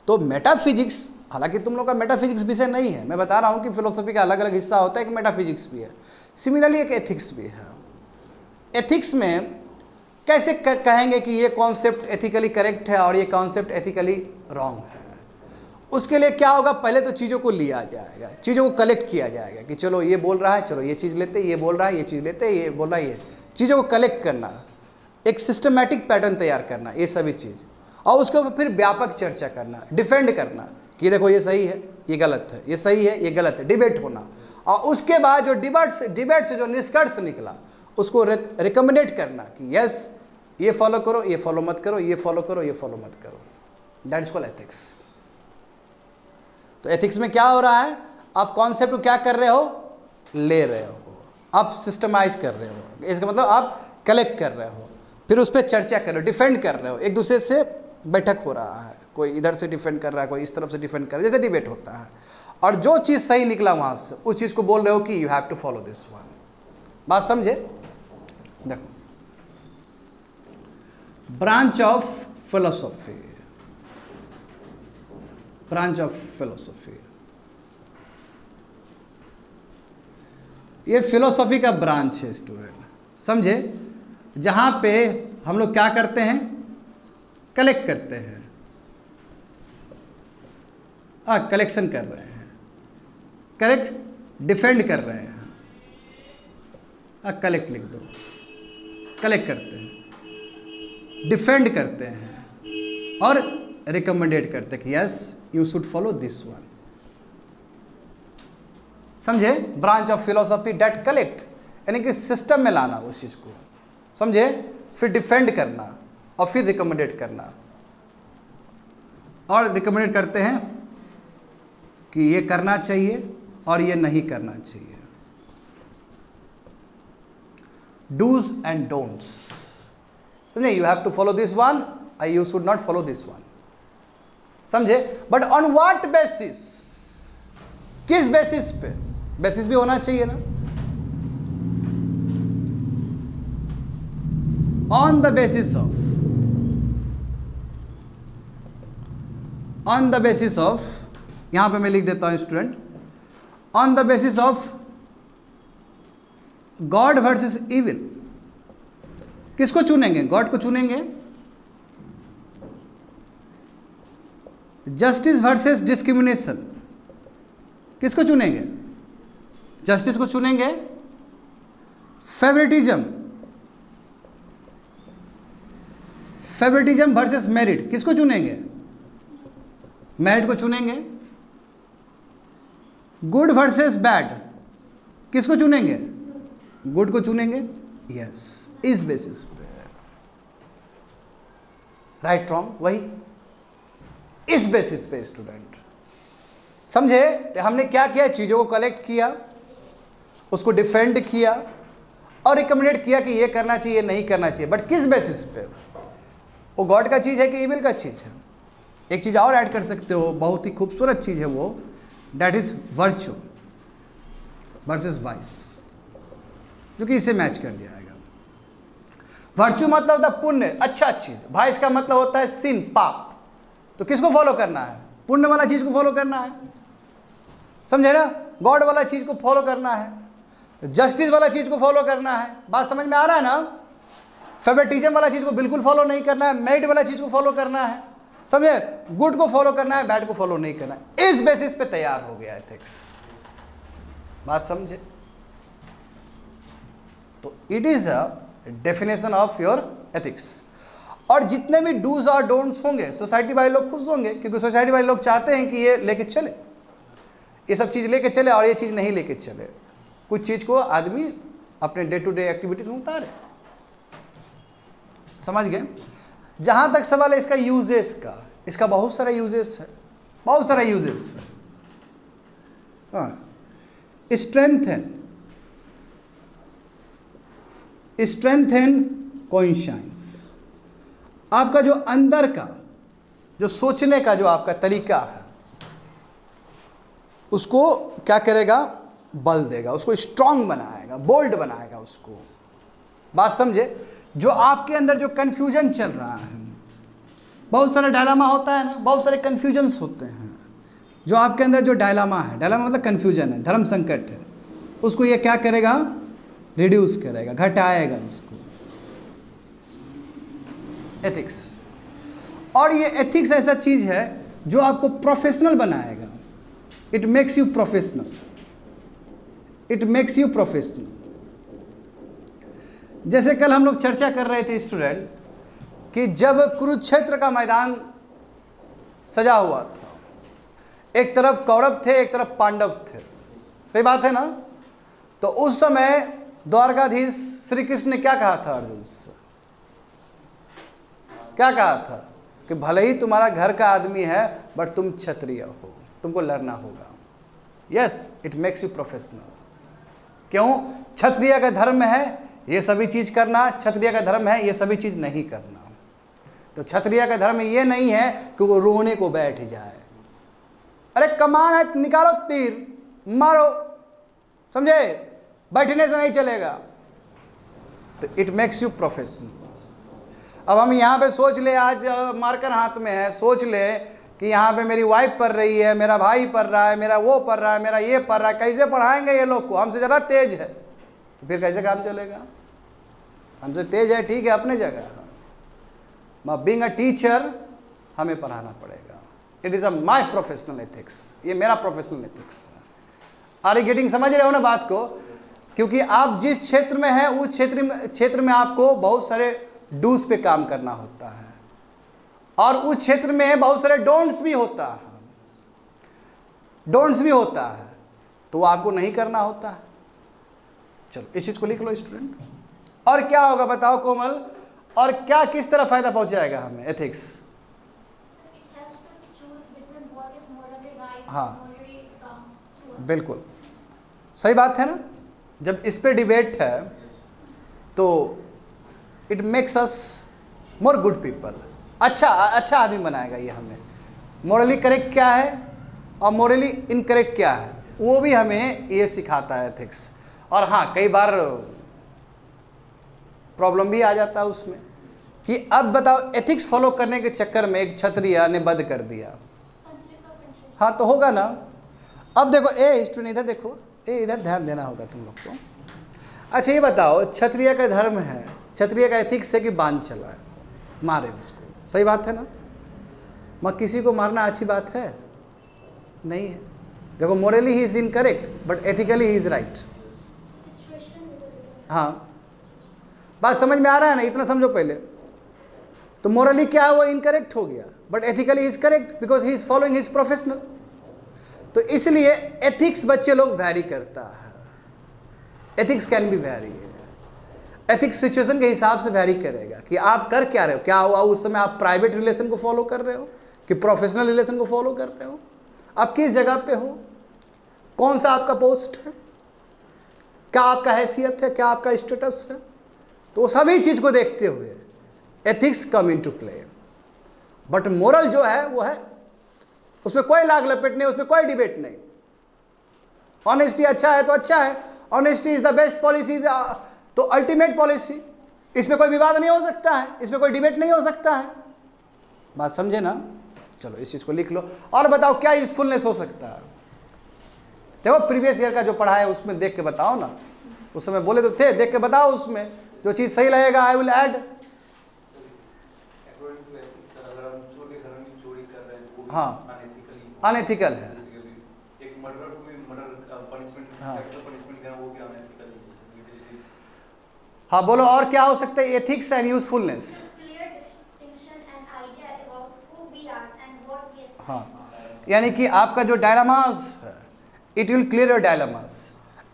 तो मेटाफिजिक्स, हालांकि तुम लोग का मेटाफिजिक्स विषय नहीं है, मैं बता रहा हूँ कि फिलोसफी का अलग अलग हिस्सा होता है कि मेटाफिजिक्स भी है। सिमिलरली एक एथिक्स भी है। एथिक्स में कैसे कहेंगे कि ये कॉन्सेप्ट एथिकली करेक्ट है और ये कॉन्सेप्ट एथिकली रॉन्ग है? उसके लिए क्या होगा, पहले तो चीज़ों को लिया जाएगा, चीज़ों को कलेक्ट किया जाएगा कि चलो ये बोल रहा है, चलो ये चीज़ लेते, ये बोल रहा है, ये चीज़ लेते, ये बोल रहा है, ये चीज़ों को कलेक्ट करना, एक सिस्टमैटिक पैटर्न तैयार करना, ये सभी चीज़, और उसके ऊपर फिर व्यापक चर्चा करना, डिफेंड करना कि देखो ये सही है, ये गलत है, ये सही है, ये गलत है, डिबेट होना। और उसके बाद जो डिबेट से जो निष्कर्ष निकला उसको रिकमेंडेट करना कि यस ये फॉलो करो, ये फॉलो मत करो, ये फॉलो करो, ये फॉलो मत करो। That is called ethics. तो एथिक्स में क्या हो रहा है, आप कॉन्सेप्ट को क्या कर रहे हो, ले रहे हो, आप सिस्टमाइज कर रहे हो, इसका मतलब आप कलेक्ट कर रहे हो, फिर उस पर चर्चा कर रहे हो, डिफेंड कर रहे हो, एक दूसरे से बैठक हो रहा है, कोई इधर से डिफेंड कर रहा है, कोई इस तरफ से डिफेंड कर रहा है, जैसे डिबेट होता है। और जो चीज़ सही निकला वहाँ से, उस चीज़ को बोल रहे हो कि you have to follow this one. बात समझे? देखो, branch of philosophy, branch of philosophy, ये फिलोसॉफी का ब्रांच है स्टूडेंट, समझे, जहां पे हम लोग क्या करते हैं, कलेक्ट करते हैं, कलेक्शन कर रहे हैं, करेक्ट, डिफेंड कर रहे हैं, कलेक्ट लिख दो, कलेक्ट करते हैं, डिफेंड करते हैं और रिकमेंडेट करते हैं कि yes you should follow this one. समझे? Branch of philosophy that collect, यानी कि सिस्टम में लाना उस चीज़ को, समझे, फिर डिफेंड करना और फिर रिकमेंडेट करना, और रिकमेंडेट करते हैं कि ये करना चाहिए और ये नहीं करना चाहिए। डूज एंड डोंट्स, समझे, you have to follow this one, you should not follow this one, समझे। बट ऑन व्हाट बेसिस, किस बेसिस पे, बेसिस भी होना चाहिए ना। On the basis of, on the basis of, यहां पे मैं लिख देता हूं student, on the basis of God versus evil. किसको चुनेंगे? गॉड को चुनेंगे। जस्टिस वर्सेस डिस्क्रिमिनेशन, किसको चुनेंगे? जस्टिस को चुनेंगे। फेवरेटिज्म, फेवरेटिज्म वर्सेस मेरिट, किसको चुनेंगे? मेरिट को चुनेंगे। गुड वर्सेस बैड, किसको चुनेंगे? गुड को चुनेंगे। यस, इस बेसिस पे, राइट रॉन्ग वही, इस बेसिस पे स्टूडेंट, समझे। तो हमने क्या किया, चीज़ों को कलेक्ट किया, उसको डिफेंड किया और रिकमेंडेड किया कि ये करना चाहिए, नहीं करना चाहिए, बट किस बेसिस पे? वो गॉड का चीज़ है कि इविल का चीज़ है? एक चीज़ और ऐड कर सकते हो, बहुत ही खूबसूरत चीज़ है वो, that is virtue versus vice, जो कि इसे मैच कर दिया जाएगा। वर्च्यू मतलब होता है पुण्य, अच्छा चीज़, वाइस का मतलब होता है सिन, पाप। तो किसको फॉलो करना है? पुण्य वाला चीज़ को फॉलो करना है, समझे ना। गॉड वाला चीज़ को फॉलो करना है, जस्टिस वाला चीज़ को फॉलो करना है। बात समझ में आ रहा है ना। फेवरेटिज्म वाला चीज़ को बिल्कुल फॉलो नहीं करना है, मेरिट वाला चीज़ को फॉलो करना है, समझे। गुड को फॉलो करना है, बैड को फॉलो नहीं करना है। इस बेसिस पे तैयार हो गया एथिक्स। बात समझे? तो it is a definition of your ethics. और जितने भी डूज और डोंट्स होंगे, सोसाइटी वाले लोग खुश होंगे, क्योंकि सोसाइटी वाले लोग चाहते हैं कि ये लेके चले, ये सब चीज़ लेके चले और ये चीज़ नहीं लेके चले। कुछ चीज़ को आदमी अपने डे टू डे एक्टिविटीज में उतारे। समझ गए? जहाँ तक सवाल है इसका यूजेस का, इसका बहुत सारा यूजेस है, बहुत सारा यूजेस है। हाँ, स्ट्रेंथन कॉन्शियस, आपका जो अंदर का जो सोचने का जो आपका तरीका है उसको क्या करेगा? बल देगा, उसको स्ट्रांग बनाएगा, बोल्ड बनाएगा उसको। बात समझे? जो आपके अंदर जो कन्फ्यूजन चल रहा है, बहुत सारा डायलामा होता है ना, बहुत सारे कन्फ्यूजन्स होते हैं। जो आपके अंदर जो डायलामा है, डायलामा मतलब कन्फ्यूजन है, धर्म संकट है, उसको ये क्या करेगा? रिड्यूस करेगा, घटाएगा उसको। एथिक्स, और ये एथिक्स ऐसा चीज़ है जो आपको प्रोफेशनल बनाएगा। It makes you professional, it makes you professional. जैसे कल हम लोग चर्चा कर रहे थे स्टूडेंट कि जब कुरुक्षेत्र का मैदान सजा हुआ था, एक तरफ कौरव थे, एक तरफ पांडव थे, सही बात है ना? तो उस समय द्वारकाधीश श्री कृष्ण ने क्या कहा था अर्जुन से? क्या कहा था? कि भले ही तुम्हारा घर का आदमी है बट तुम क्षत्रिय हो, तुमको लड़ना होगा। Yes, it makes you professional. क्यों? क्षत्रिय का धर्म है ये सभी चीज करना, क्षत्रिय का धर्म है ये सभी चीज नहीं करना। तो क्षत्रिय का धर्म ये नहीं है कि वो रोने को बैठ जाए। अरे कमान है, निकालो तीर, मारो, समझे? बैठने से नहीं चलेगा। तो इट मेक्स यू प्रोफेशनल। अब हम यहाँ पे सोच ले, आज मार्कर हाथ में है, सोच ले कि यहाँ पे मेरी वाइफ पढ़ रही है, मेरा भाई पढ़ रहा है, मेरा वो पढ़ रहा है, मेरा ये पढ़ रहा है, कैसे पढ़ाएंगे ये लोग को? हमसे ज़रा तेज है तो फिर कैसे काम चलेगा? हमसे तेज है ठीक है अपने जगह, बीइंग अ टीचर हमें पढ़ाना पड़ेगा। It is a my professional ethics, ये मेरा प्रोफेशनल एथिक्स है। Are you getting? समझ रहे हो ना बात को? क्योंकि आप जिस क्षेत्र में हैं उस क्षेत्र में आपको बहुत सारे डूज पे काम करना होता है, और उस क्षेत्र में बहुत सारे डोंट्स भी होता है, डोंट्स भी होता है, तो वो आपको नहीं करना होता है। चलो इस चीज को लिख लो स्टूडेंट। और क्या होगा बताओ कोमल? और क्या किस तरह फायदा पहुंचाएगा हमें एथिक्स? हाँ बिल्कुल सही बात है ना। जब इस पे डिबेट है तो it makes us more good people, अच्छा आदमी बनाएगा ये हमें। मोरली करेक्ट क्या है और मोरली इनकरेक्ट क्या है वो भी हमें ये सिखाता है एथिक्स। और हाँ, कई बार प्रॉब्लम भी आ जाता है उसमें कि अब बताओ एथिक्स फॉलो करने के चक्कर में एक क्षत्रिय ने वध कर दिया, हाँ तो होगा ना। अब देखो ए स्टूडेंट इधर देखो, ए इधर ध्यान देना होगा तुम लोग को। अच्छा ये बताओ, क्षत्रिय का धर्म है, क्षत्रिय का एथिक्स है कि बांध चलाए, मारे उसको, सही बात है ना। मगर किसी को मारना अच्छी बात है नहीं है। देखो morally he is incorrect but ethically he is right. हाँ बात समझ में आ रहा है ना? इतना समझो पहले। तो मोरली क्या है? वो इनकरेक्ट हो गया but ethically is correct because he is following his professional. तो इसलिए एथिक्स बच्चे लोग वैरी करता है। Ethics can be vary, ethics situation के हिसाब से वैरी करेगा कि आप कर क्या रहे हो। क्या हुआ उस समय? आप प्राइवेट रिलेशन को फॉलो कर रहे हो कि प्रोफेशनल रिलेशन को फॉलो कर रहे हो? आप किस जगह पे हो? कौन सा आपका पोस्ट है? क्या आपका हैसियत है? क्या आपका स्टेटस है? तो सभी चीज को देखते हुए ethics come into play. But moral जो है वो है, उसमें कोई लाग लपेट नहीं, उसमें कोई डिबेट नहीं। ऑनेस्टी अच्छा है तो अच्छा है, honesty is the best policy, तो अल्टीमेट पॉलिसी। इसमें कोई विवाद नहीं हो सकता है, इसमें कोई डिबेट नहीं हो सकता है। बात समझे ना? चलो इस चीज को लिख लो। और बताओ क्या यूजफुलनेस हो सकता है? देखो प्रीवियस ईयर का जो पढ़ा है उसमें देख के बताओ ना। उस समय बोले तो थे, देख के बताओ उसमें जो चीज सही लगेगा आई विल ऐड। हाँ अनएथिकल है। एक मर्डर को भी मर्डर पनिशमेंट, कैपिटल पनिशमेंट देना वो भी अनएथिकल है। हाँ बोलो और क्या हो सकता है? Ethics and usefulness. हाँ यानी कि आपका जो डायलामास है, it will clear your dilemmas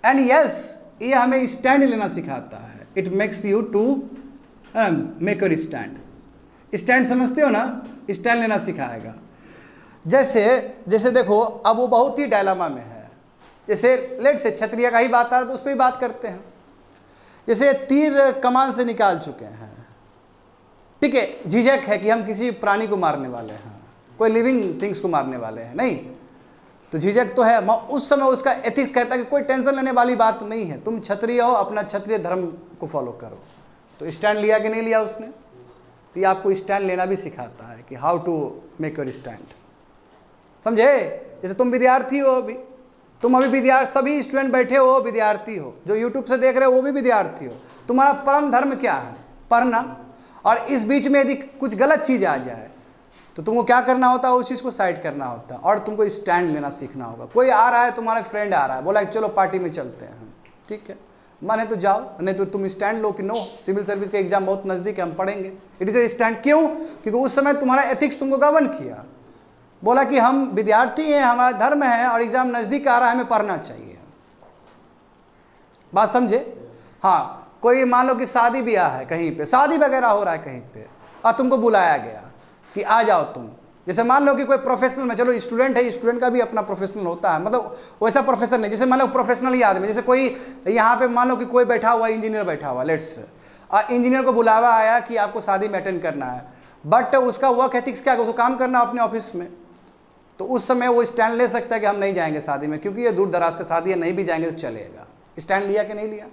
and yes, ये हमें स्टैंड लेना सिखाता है। It makes you to make your stand. Stand समझते हो ना, स्टैंड लेना सिखाएगा। जैसे देखो, अब वो बहुत ही डायलामा में है। जैसे लेट से क्षत्रिय का ही बात आ रहा है तो उस पर ही बात करते हैं। जैसे तीर कमान से निकाल चुके हैं, ठीक है, झिझक है कि हम किसी प्राणी को मारने वाले हैं, कोई लिविंग थिंग्स को मारने वाले हैं, नहीं तो झिझक तो है। उस समय उसका एथिक्स कहता है कि कोई टेंशन लेने वाली बात नहीं है, तुम क्षत्रिय हो, अपना क्षत्रिय धर्म को फॉलो करो। तो स्टैंड लिया कि नहीं लिया उसने? तो ये आपको स्टैंड लेना भी सिखाता है कि how to make your stand. समझे? जैसे तुम विद्यार्थी हो, अभी तुम अभी विद्यार्थी, सभी स्टूडेंट बैठे हो, विद्यार्थी हो, जो यूट्यूब से देख रहे हो वो भी विद्यार्थी हो। तुम्हारा परम धर्म क्या है? पढ़ना। और इस बीच में यदि कुछ गलत चीज़ आ जाए तो तुमको क्या करना होता है? उस चीज़ को साइड करना होता है और तुमको स्टैंड लेना सीखना होगा। कोई आ रहा है, तुम्हारा फ्रेंड आ रहा है, बोला कि चलो पार्टी में चलते हैं, ठीक है, माने तो जाओ, नहीं तो तुम स्टैंड लो कि नो, सिविल सर्विस का एग्जाम बहुत नज़दीक है, हम पढ़ेंगे। It is your stand. क्यों? क्योंकि उस समय तुम्हारा एथिक्स तुमको गवर्न किया, बोला कि हम विद्यार्थी हैं, हमारा धर्म है और एग्जाम नज़दीक आ रहा है, हमें पढ़ना चाहिए। बात समझे? हाँ, कोई मान लो कि शादी ब्याह है, कहीं पे शादी वगैरह हो रहा है कहीं पे, और तुमको बुलाया गया कि आ जाओ तुम। जैसे मान लो कि कोई प्रोफेशनल में, चलो स्टूडेंट है, स्टूडेंट का भी अपना प्रोफेशनल होता है, मतलब वैसा प्रोफेशनल नहीं, जैसे मान लो प्रोफेशनल ही आदमी, जैसे कोई यहाँ पे मान लो कि कोई बैठा हुआ इंजीनियर बैठा हुआ, लेट्स, और इंजीनियर को बुलावा आया कि आपको शादी में अटेंड करना है, बट उसका वर्क एथिक्स क्या है? उसको काम करना अपने ऑफिस में। तो उस समय वो स्टैंड ले सकता है कि हम नहीं जाएंगे शादी में, क्योंकि ये दूर दराज का शादी है, नहीं भी जाएंगे तो चलेगा। स्टैंड लिया कि नहीं लिया?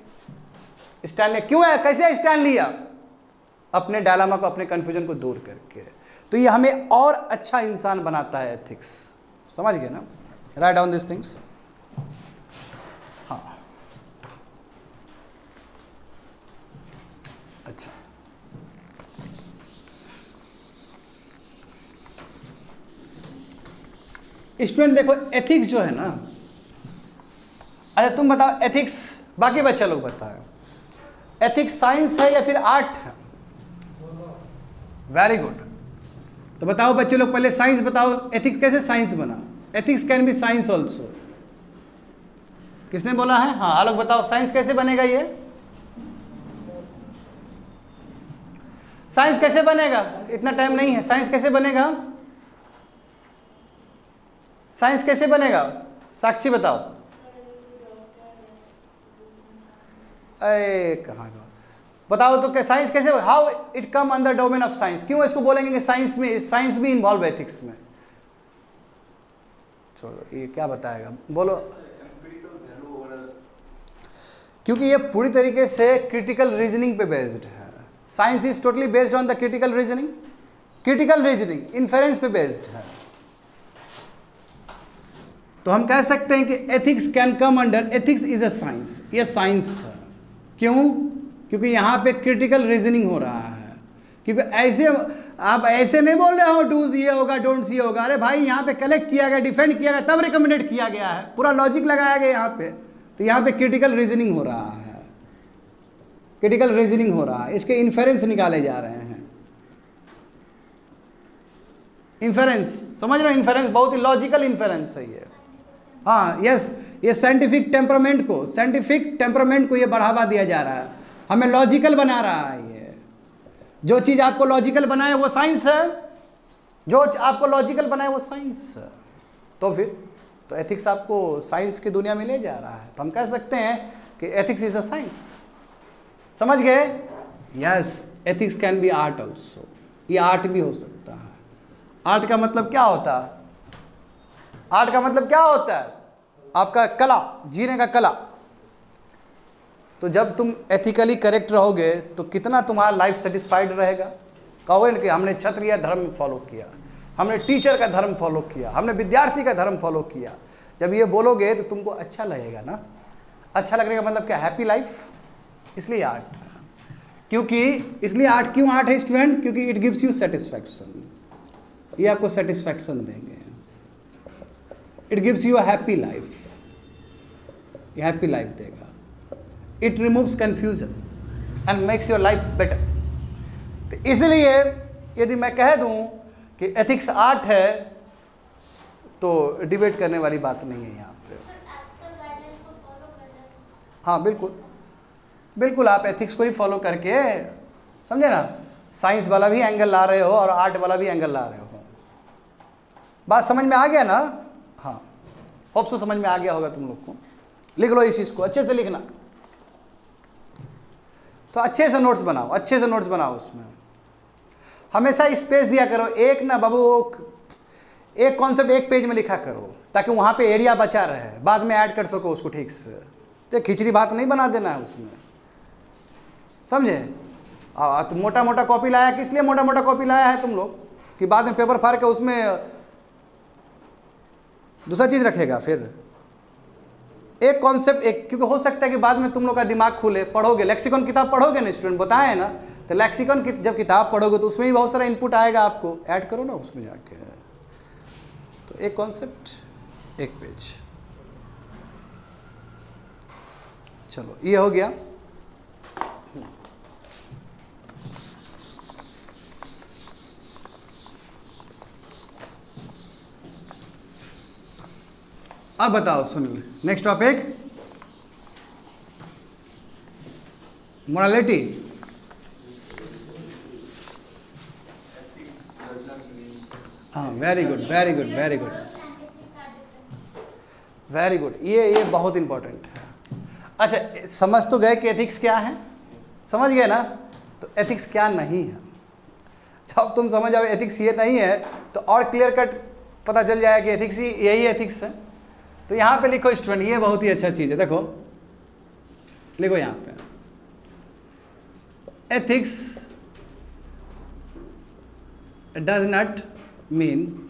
स्टैंड लिया। क्यों है? कैसे स्टैंड लिया? अपने डायलामा को, अपने कंफ्यूजन को दूर करके। तो ये हमें और अच्छा इंसान बनाता है एथिक्स। समझ गए ना? Write down this things. हाँ, अच्छा, स्टूडेंट देखो, एथिक्स जो है ना, अच्छा तुम बताओ एथिक्स, बाकी बच्चा लोग बताओ, एथिक्स साइंस है या फिर आर्ट है? Very good. तो बताओ बच्चे लोग, पहले साइंस बताओ, एथिक्स कैसे साइंस बना? Ethics can B science also. किसने बोला है? हाँ, आलोक बताओ, साइंस कैसे बनेगा? ये साइंस कैसे बनेगा? इतना टाइम नहीं है। साइंस कैसे बनेगा? साइंस कैसे बनेगा? साक्षी बताओ। अरे कहाँ बताओ तो, क्या साइंस कैसे, how it come under domain of science? क्यों इसको बोलेंगे कि साइंस में, साइंस भी इन्वॉल्व है एथिक्स में? छोड़ो, ये क्या बताएगा, बोलो। क्योंकि ये पूरी तरीके से क्रिटिकल रीजनिंग पे बेस्ड है। Science is totally based on the critical reasoning. Critical reasoning inference पे बेस्ड है। तो हम कह सकते हैं कि ethics can come under, ethics is a science, ये साइंस है। क्यों? क्योंकि यहाँ पे क्रिटिकल रीजनिंग हो रहा है। क्योंकि ऐसे आप ऐसे नहीं बोल रहे हो डूज ये होगा, डोंट्स ये होगा। अरे भाई, यहाँ पे कलेक्ट किया गया, डिफेंड किया गया, तब रिकमेंडेड किया गया है, पूरा लॉजिक लगाया गया यहाँ पे। तो यहाँ पे क्रिटिकल रीजनिंग हो रहा है, क्रिटिकल रीजनिंग हो रहा है, इसके इन्फेरेंस निकाले जा रहे हैं। इन्फेरेंस समझ रहे हो? इन्फेरेंस बहुत ही लॉजिकल इन्फेरेंस है ये। हाँ यस, ये साइंटिफिक टेम्परामेंट को ये बढ़ावा दिया जा रहा है, हमें लॉजिकल बना रहा है। ये जो चीज़ आपको लॉजिकल बनाए वो साइंस है, जो आपको लॉजिकल बनाए वो साइंस है। तो फिर तो एथिक्स आपको साइंस की दुनिया में ले जा रहा है। तो हम कह सकते हैं कि एथिक्स इज अ साइंस। समझ गए? Yes, ethics can B art also. ये आर्ट भी हो सकता है। आर्ट का मतलब क्या होता है? आर्ट का मतलब क्या होता है? आपका कला, जीने का कला। तो जब तुम एथिकली करेक्ट रहोगे तो कितना तुम्हारा लाइफ सेटिस्फाइड रहेगा। कहोगे ना कि हमने क्षत्रिय धर्म फॉलो किया, हमने टीचर का धर्म फॉलो किया, हमने विद्यार्थी का धर्म फॉलो किया। जब ये बोलोगे तो तुमको अच्छा लगेगा ना। अच्छा लगने का मतलब क्या? Happy life. इसलिए आर्ट, क्योंकि इसलिए आर्ट क्यों आर्ट है स्टूडेंट? क्योंकि इट गिव्स यू सेटिस्फैक्शन। ये आपको सेटिस्फैक्शन देंगे। It gives you a happy life, ये हैप्पी लाइफ देगा। It removes confusion and makes your life better. तो इसलिए यदि मैं कह दूं कि एथिक्स आर्ट है तो डिबेट करने वाली बात नहीं है यहाँ पे। हाँ बिल्कुल बिल्कुल, आप एथिक्स को ही फॉलो करके, समझे ना, साइंस वाला भी एंगल ला रहे हो और आर्ट वाला भी एंगल ला रहे हो। बात समझ में आ गया ना? हाँ, होप सो समझ में आ गया होगा तुम लोग को। लिख लो इस चीज़ को, अच्छे से लिखना। तो अच्छे से नोट्स बनाओ, अच्छे से नोट्स बनाओ। उसमें हमेशा स्पेस दिया करो, एक ना बाबू, एक कॉन्सेप्ट एक पेज में लिखा करो, ताकि वहाँ पे एरिया बचा रहे, बाद में ऐड कर सको उसको ठीक से। तो खिचड़ी भात नहीं बना देना है उसमें, समझे? तो मोटा मोटा कॉपी लाया, किस लिए मोटा मोटा कॉपी लाया है तुम लोग? कि बाद में पेपर फाड़ के उसमें दूसरा चीज़ रखेगा। फिर एक कॉन्सेप्ट एक, क्योंकि हो सकता है कि बाद में तुम लोग का दिमाग खुले, पढ़ोगे, लेक्सिकॉन किताब पढ़ोगे ना स्टूडेंट, बताए ना, तो लेक्सिकॉन की जब किताब पढ़ोगे तो उसमें भी बहुत सारा इनपुट आएगा, आपको ऐड करो ना उसमें जाके। तो एक कॉन्सेप्ट एक पेज। चलो ये हो गया। अब बताओ, सुनिए, नेक्स्ट टॉपिक, मोरालिटी। हाँ, very good very good very good very good, ये बहुत इंपॉर्टेंट है। अच्छा, समझ तो गए कि एथिक्स क्या है? समझ गए ना? तो एथिक्स क्या नहीं है, जब तुम समझ आओ एथिक्स ये नहीं है तो और क्लियर कट पता चल जाएगा कि एथिक्स ही यही एथिक्स है। तो यहाँ पे लिखो स्टूडेंट, ये बहुत ही अच्छा चीज़ है, देखो लिखो यहाँ पे, एथिक्स डज नॉट मीन,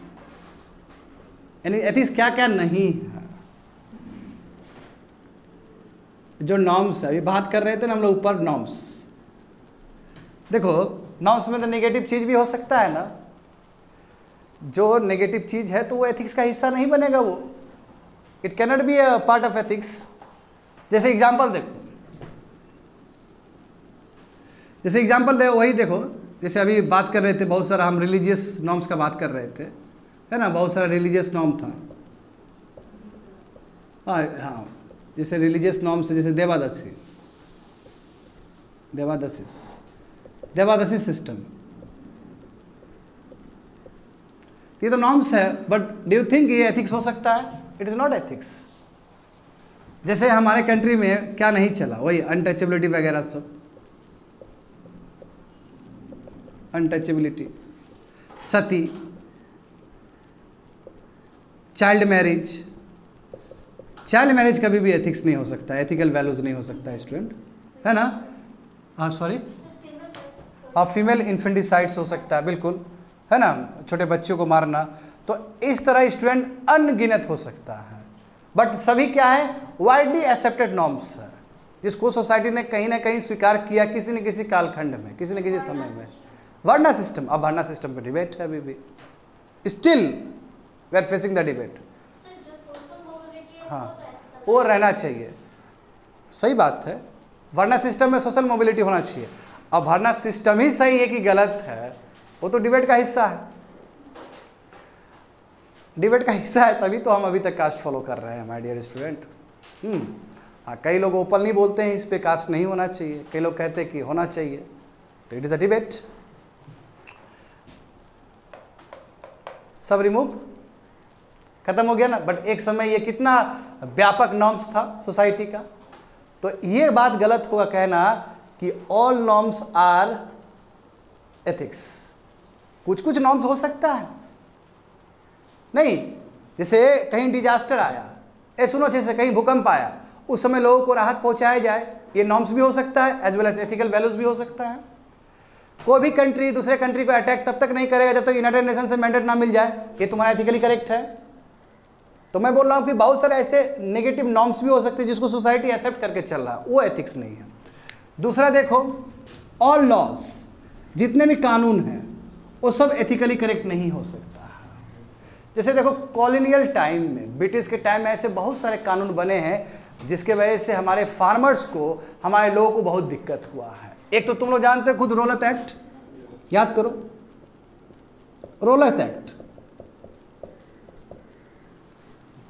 यानी एथिक्स क्या क्या नहीं है। जो नॉर्म्स है, अभी बात कर रहे थे ना हम लोग ऊपर, नॉर्म्स। देखो नॉर्म्स में तो नेगेटिव चीज़ भी हो सकता है ना, जो नेगेटिव चीज़ है तो वो एथिक्स का हिस्सा नहीं बनेगा, वो it cannot be a part of ethics. जैसे एग्जाम्पल देखो, जैसे एग्जाम्पल दे वही देखो, जैसे अभी बात कर रहे थे, बहुत सारा हम रिलीजियस नॉर्म्स का बात कर रहे थे, है ना, बहुत सारा रिलीजियस नॉर्म था। हाँ, जैसे रिलीजियस नॉर्म्स, जैसे देवादसी सिस्टम, ये तो नॉर्म्स है, बट डू यू थिंक ये एथिक्स हो सकता है? It is not ethics. जैसे हमारे कंट्री में क्या नहीं चला, वही अनटचेबिलिटी वगैरह सब, अनटचेबिलिटी, सती, चाइल्ड मैरिज। चाइल्ड मैरिज कभी भी एथिक्स नहीं हो सकता, एथिकल वैल्यूज नहीं हो सकता स्टूडेंट, है ना? हाँ सॉरी, हाँ, फीमेल इन्फेंटिसाइड्स हो सकता है, बिल्कुल, है ना, छोटे बच्चों को मारना। तो इस तरह स्टूडेंट अनगिनत हो सकता है, बट सभी क्या है, वाइडली एक्सेप्टेड नॉर्म्स है, जिसको सोसाइटी ने कहीं ना कहीं स्वीकार किया किसी न किसी कालखंड में, किसी न किसी समय में। वर्ना सिस्टम, अब वर्ना सिस्टम पे डिबेट है अभी भी, still we are facing the debate. हाँ, वो रहना चाहिए, सही बात है, वर्ना सिस्टम में सोशल मोबिलिटी होना चाहिए। अब वर्ना सिस्टम ही सही है कि गलत है, वो तो डिबेट का हिस्सा है, डिबेट का हिस्सा है, तभी तो हम अभी तक कास्ट फॉलो कर रहे हैं माय डियर स्टूडेंट। हाँ, कई लोग ओपन नहीं बोलते हैं इस पे कास्ट नहीं होना चाहिए, कई लोग कहते हैं कि होना चाहिए, तो इट इज़ अ डिबेट। सब रिमूव खत्म हो गया ना। बट एक समय ये कितना व्यापक नॉर्म्स था सोसाइटी का, तो ये बात गलत होगा कहना कि ऑल नॉर्म्स आर एथिक्स। कुछ कुछ नॉर्म्स हो सकता है नहीं, जैसे कहीं डिजास्टर आया, सुनो, जैसे कहीं भूकंप आया, उस समय लोगों को राहत पहुंचाया जाए, ये नॉर्म्स भी हो सकता है, as well as ethical values भी हो सकता है। कोई भी कंट्री दूसरे कंट्री को अटैक तब तक नहीं करेगा जब तक यूनाइटेड नेशन से मैंडेट ना मिल जाए, ये तुम्हारा एथिकली करेक्ट है। तो मैं बोल रहा हूँ कि बहुत सारे ऐसे नेगेटिव नॉर्म्स भी हो सकते हैं जिसको सोसाइटी एक्सेप्ट करके चल रहा है, वो एथिक्स नहीं है। दूसरा देखो, ऑल लॉज, जितने भी कानून हैं वो सब एथिकली करेक्ट नहीं हो सकता। जैसे देखो कॉलोनियल टाइम में, ब्रिटिश के टाइम में ऐसे बहुत सारे कानून बने हैं जिसके वजह से हमारे फार्मर्स को, हमारे लोगों को बहुत दिक्कत हुआ है। एक तो तुम लोग जानते हो खुद रौलत एक्ट, याद करो, रौलत एक्ट,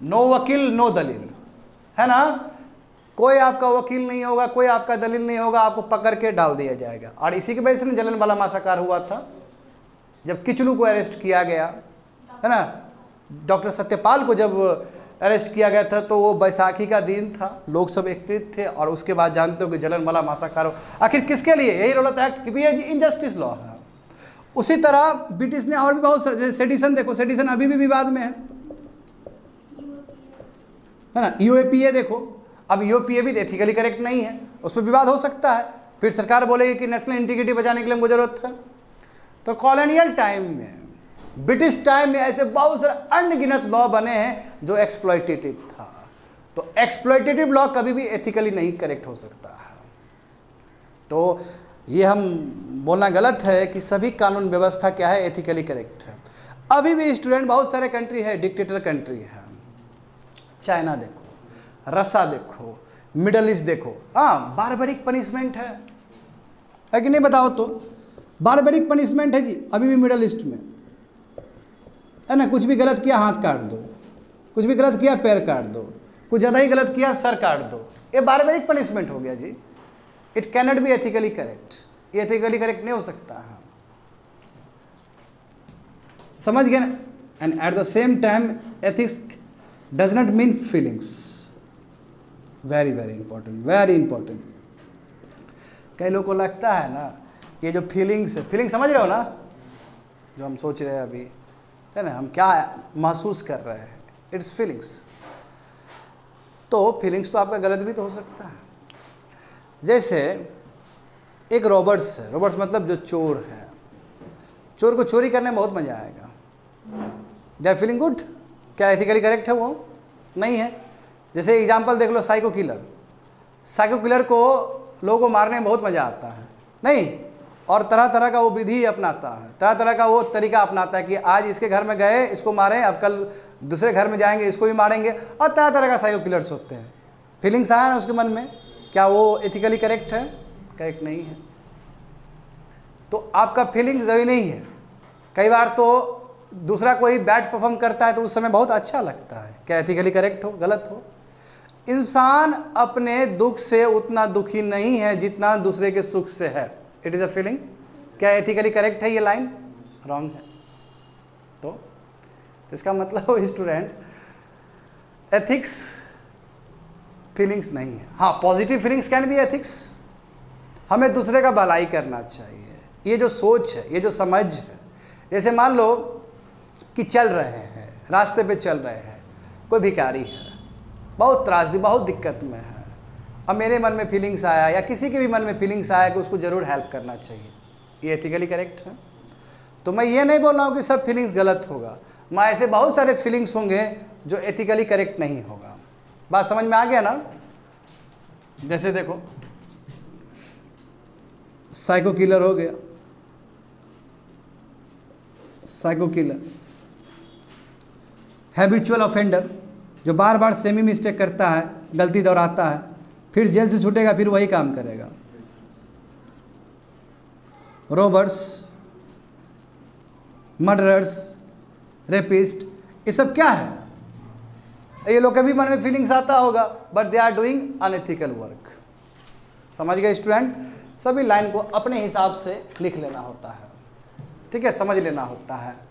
नो वकील नो दलील, है ना। कोई आपका वकील नहीं होगा, कोई आपका दलील नहीं होगा, आपको पकड़ के डाल दिया जाएगा। और इसी की वजह से जलियांवाला मासाकार हुआ था, जब किचलू को अरेस्ट किया गया, है ना। डॉक्टर सत्यपाल को जब अरेस्ट किया गया था तो वो बैसाखी का दिन था, लोग सब एकत्रित थे, और उसके बाद जानते हो कि जलियांवाला मासाकार हो। आखिर किसके लिए? यही रौलत एक्ट, क्योंकि ये इनजस्टिस लॉ है। उसी तरह ब्रिटिश ने और भी बहुत सारे, जैसे सेडिशन देखो, सेडिशन अभी भी विवाद में है ना। यूएपीए देखो, अब यूएपीए भी एथिकली करेक्ट नहीं है, उस पर विवाद हो सकता है, फिर सरकार बोलेगी कि नेशनल इंटीग्रिटी बचाने के लिए हमको जरूरत है। तो कॉलोनियल टाइम में, ब्रिटिश टाइम में ऐसे बहुत सारे अनगिनत लॉ बने हैं जो एक्सप्लॉयटेटिव था। तो एक्सप्लॉयटेटिव लॉ कभी भी एथिकली नहीं करेक्ट हो सकता है। तो ये हम बोलना गलत है कि सभी कानून व्यवस्था क्या है, एथिकली करेक्ट है। अभी भी स्टूडेंट बहुत सारे कंट्री है, डिक्टेटर कंट्री है, चाइना देखो, रसा देखो, मिडल ईस्ट देखो, हाँ बारबरिक पनिशमेंट है कि नहीं? बताओ तो, बारबरिक पनिशमेंट है जी अभी भी मिडल ईस्ट में, है ना। कुछ भी गलत किया हाथ काट दो, कुछ भी गलत किया पैर काट दो, कुछ ज़्यादा ही गलत किया सर काट दो। ये बारबरिक पनिशमेंट हो गया जी। It cannot be ethically correct, ये एथिकली करेक्ट नहीं हो सकता है, समझ गए ना। And at the same time ethics does not mean feelings, very very important, very important. कई लोगों को लगता है ना कि ये जो फीलिंग्स है, फीलिंग समझ रहे हो ना, जो हम सोच रहे हैं अभी, है ना, हम क्या महसूस कर रहे हैं, इट्स फीलिंग्स। तो फीलिंग्स तो आपका गलत भी तो हो सकता है। जैसे एक रॉबर्ट्स है, रॉबर्ट्स मतलब जो चोर है, चोर को चोरी करने में बहुत मज़ा आएगा, दे आर फीलिंग गुड। क्या एथिकली करेक्ट है? वो नहीं है। जैसे एग्जांपल देख लो, साइको किलर, साइको किलर को लोगों को मारने में बहुत मज़ा आता है, नहीं, और तरह तरह का वो विधि अपनाता है, तरह तरह का वो तरीका अपनाता है कि आज इसके घर में गए इसको मारें, अब कल दूसरे घर में जाएंगे इसको भी मारेंगे, और तरह तरह का साइको किलर्स होते हैं। फीलिंग्स आया ना उसके मन में, क्या वो एथिकली करेक्ट है? करेक्ट नहीं है। तो आपका फीलिंग्स जरूरी नहीं है। कई बार तो दूसरा कोई बैड परफॉर्म करता है तो उस समय बहुत अच्छा लगता है, क्या एथिकली करेक्ट हो? गलत हो। इंसान अपने दुख से उतना दुखी नहीं है जितना दूसरे के सुख से है, इट इज़ अ फीलिंग। क्या एथिकली करेक्ट है ये लाइन? रॉन्ग है। तो इसका मतलब स्टूडेंट, एथिक्स फीलिंग्स नहीं है। हाँ, positive feelings can be ethics. हमें दूसरे का भलाई करना चाहिए, ये जो सोच है, ये जो समझ है। जैसे मान लो कि चल रहे हैं, रास्ते पे चल रहे हैं, कोई भिखारी है, बहुत त्रासदी, बहुत दिक्कत में है, अब मेरे मन में फीलिंग्स आया या किसी के भी मन में फीलिंग्स आया कि उसको ज़रूर हेल्प करना चाहिए, ये एथिकली करेक्ट है। तो मैं ये नहीं बोल रहा हूँ कि सब फीलिंग्स गलत होगा, मैं ऐसे बहुत सारे फीलिंग्स होंगे जो एथिकली करेक्ट नहीं होगा। बात समझ में आ गया ना? जैसे देखो, साइको किलर हो गया, साइको किलर, हैबिचुअल ऑफेंडर जो बार बार सेमी मिस्टेक करता है, गलती दोहराता है, फिर जेल से छूटेगा फिर वही काम करेगा। रॉबर्स, मर्डरर्स, रेपिस्ट, ये सब क्या है? ये लोग के भी मन में फीलिंग्स आता होगा, but they are doing unethical work. समझ गए स्टूडेंट? सभी लाइन को अपने हिसाब से लिख लेना होता है, ठीक है, समझ लेना होता है।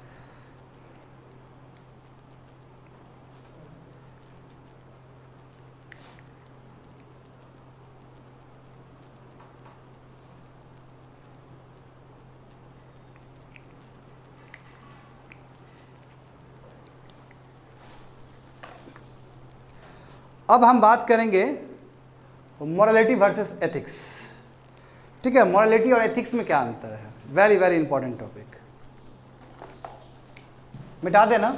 अब हम बात करेंगे मोरालिटी वर्सेस एथिक्स, ठीक है। मोरालिटी और एथिक्स में क्या अंतर है? Very very important topic. मिटा देना।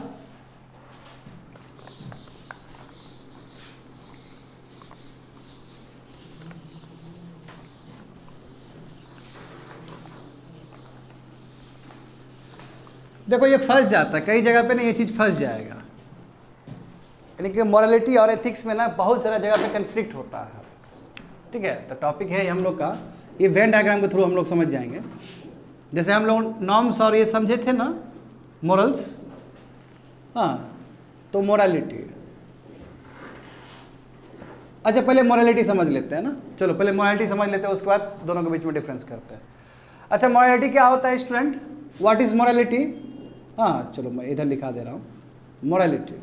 देखो ये फंस जाता है कई जगह पे ना, ये चीज़ फंस जाएगा, यानी कि मोरालिटी और एथिक्स में ना बहुत सारा जगह पे कन्फ्लिक्ट होता है, ठीक है। तो टॉपिक है हम लोग का, ये वेन डायग्राम के थ्रू हम लोग समझ जाएंगे। जैसे हम लोग नॉर्म्स और ये समझे थे ना, मोरल्स, हाँ, तो मोरालिटी। अच्छा पहले मोरालिटी समझ लेते हैं ना, चलो पहले मोरालिटी समझ लेते हैं, उसके बाद दोनों के बीच में डिफरेंस करते हैं। अच्छा मोरालिटी क्या होता है स्टूडेंट, व्हाट इज मोरालिटी? हाँ चलो मैं इधर लिखा दे रहा हूँ, morality.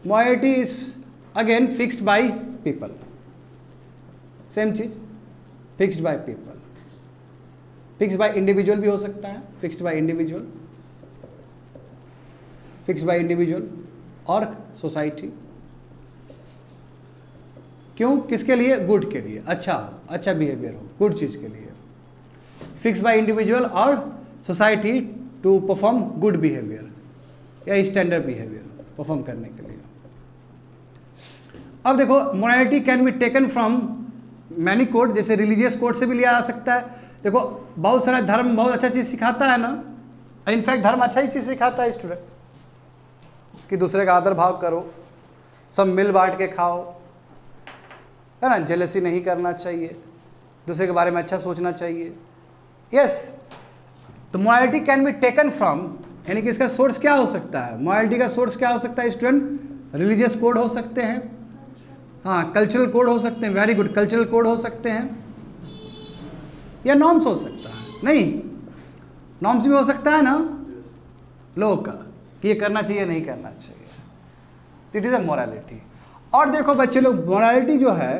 Morality is again fixed by people, same चीज, fixed by people. Fixed by individual भी हो सकता है, fixed by individual, fixed by individual और सोसाइटी। क्यों, किसके लिए? गुड के लिए, अच्छा बिहेवियर हो, गुड चीज़ के लिए। फिक्स बाय इंडिविजुअल और society to perform good behaviour या स्टैंडर्ड बिहेवियर परफॉर्म करने के लिए। अब देखो morality can be taken from many code, जैसे रिलीजियस कोड से भी लिया जा सकता है। देखो बहुत सारा धर्म बहुत अच्छा चीज़ सिखाता है ना, इनफैक्ट धर्म अच्छा ही चीज़ सिखाता है स्टूडेंट, कि दूसरे का आदर भाव करो, सब मिल बांट के खाओ, है ना, जेलसी नहीं करना चाहिए, दूसरे के बारे में अच्छा सोचना चाहिए। यस, तो morality can be taken from, यानी कि इसका सोर्स क्या हो सकता है? मोरालिटी का सोर्स क्या हो सकता है स्टूडेंट? रिलीजियस कोड हो सकते हैं, हाँ कल्चरल कोड हो सकते हैं, वेरी गुड, कल्चरल कोड हो सकते हैं, या नॉर्म्स हो सकता है, नहीं नॉर्म्स भी हो सकता है ना लोगों का, कि ये करना चाहिए नहीं करना चाहिए। It is a morality. और देखो बच्चे लोग, मोरालिटी जो है